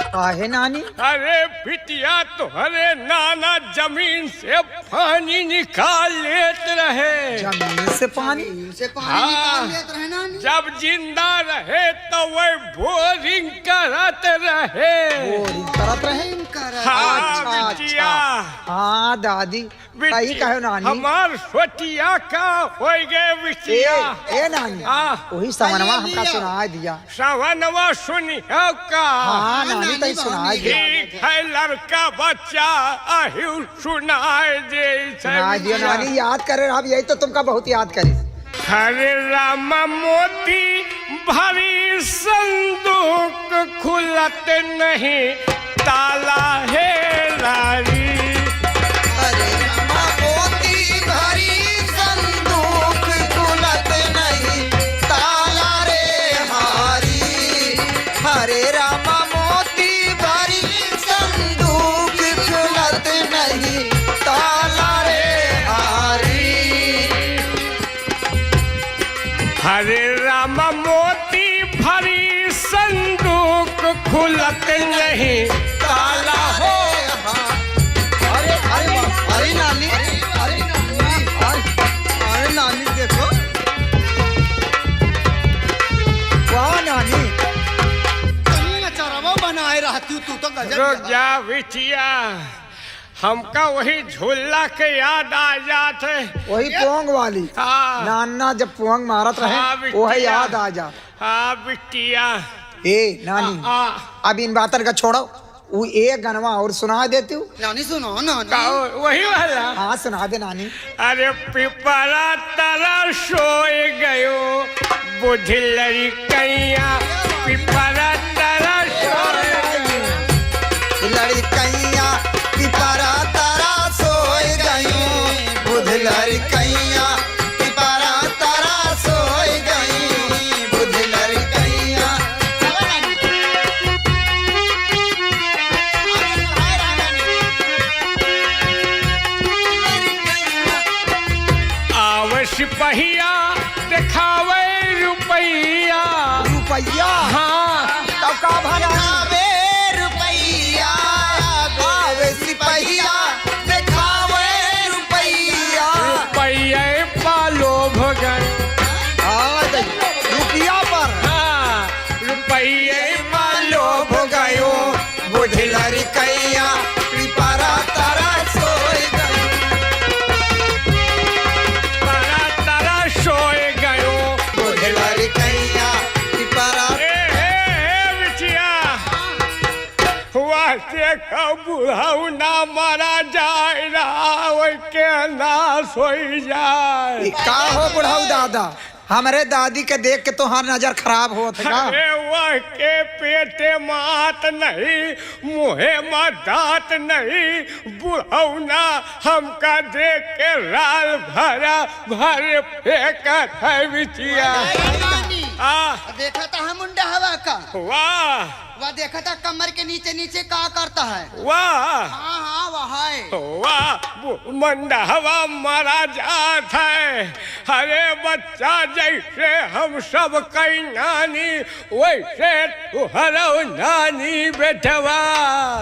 काहे नानी? अरे बिटिया तुम्हारे नाना जमीन से पानी निकाल लेते रहे। जमीन से पानी निकाल लेते रहे नानी। जब जिंदा रहे तो वह बोरिंग करत रहे। बोरिंग करत रहे? हाँ बिटिया। हाँ दादी सही कहो नानी। हमार सोटिया का हो गए बिटिया। ए नानी वही सवनवा हमका सुना दिया। सवनवा सुनी हो का? हाँ नानी तई सुना दिया। ठीक है लड़का बच्चा आहिउ सुनाए दे। सुना दिया नानी, याद करे अब यही तो तुमका बहुत याद करे। हरे राम मोती भरी संदूक खुलत नहीं ताला है लारी। अरे रामा मोती भरी संदूक खुलत नहीं ताला रे हारी। हरे रामा मोती भरी संदूक खुलत नहीं ताला रे हारी। हरे राम मोती भरी संदूक खुलत नहीं ताला हो। अरे अरे अरे नानी, अरे अरे नानी देखो। वाह नानी चरवा बनाए रहती तू तो गजब। रुक जा बिटिया, हमका वही झूला के याद आ जाते। वही पोंग वाली नाना जब पोंग मारत रहे वही याद आ जा। हाँ बिटिया। ए नानी अब इन बातन का छोड़ो, वो एक गनवा और सुना देती हूँ। नानी सुनो नानी। वही वाला? हाँ सुना दे नानी। अरे पिपरा तरह सोए गयो बुद्धि लड़कैया, पिपरा तरह सोए लड़कैया लड़कैया पिपरा तारा सोई गई बुझ लड़कैया। आवे सिपहिया दिखावे रुपैया। रुपैया हाँ तब का भला आवे रुपैया आवे सिपहिया दिखावे रुपैया। रुपये पालो भगन। रुपया पर हाँ रुपये पालो हो गयो बुझ लड़कैया पिपरा तारा सोई गई। तारा तारा सोए गयो। बुझ लड़कैया पिपरा। बिटिया हुआ देखो बुढ़ाऊ ना मारा जाए रहा के ना सोई जाए। का हो बुढ़ाऊ दादा हमारे दादी के देख के तो हर नजर खराब होत है का? अरे वह के पेटे मात नहीं मुहे में दांत नहीं बुढ़ौना हमका देख के राल भरा भर फेंका है बिटिया। देखा था हम मुंडा हवा का वाह वह देखा था कमर के नीचे नीचे का करता है। वाह हाँ हाँ वह है। वाह मंडा हवा मारा जात है। अरे बच्चा जैसे हम सब कई नानी वैसे तुहरा नानी बेटवा।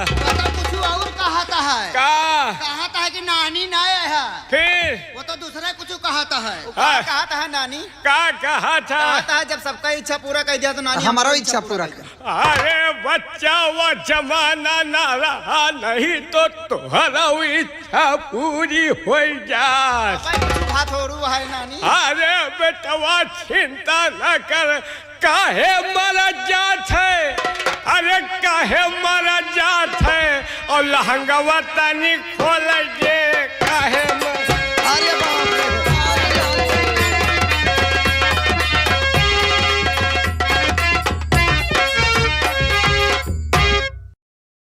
कुछ और कहता है कहता है कि नानी ना है फिर वो तो दूसरा कुछ कहता है। कहता है नानी का कहा था? कहता है जब सबका इच्छा पूरा कर दिया तो नानी हमारा इच्छा पूरा कर। अरे बच्चा वो जमाना ना रहा नहीं तो तुहरा इच्छा पूरी हो जाए। बात हो रू है नानी। अरे बेटवा चिंता न कर काहे मरा जात है। अरे काहे मरा जात है और लहंगवा तनी खोल दे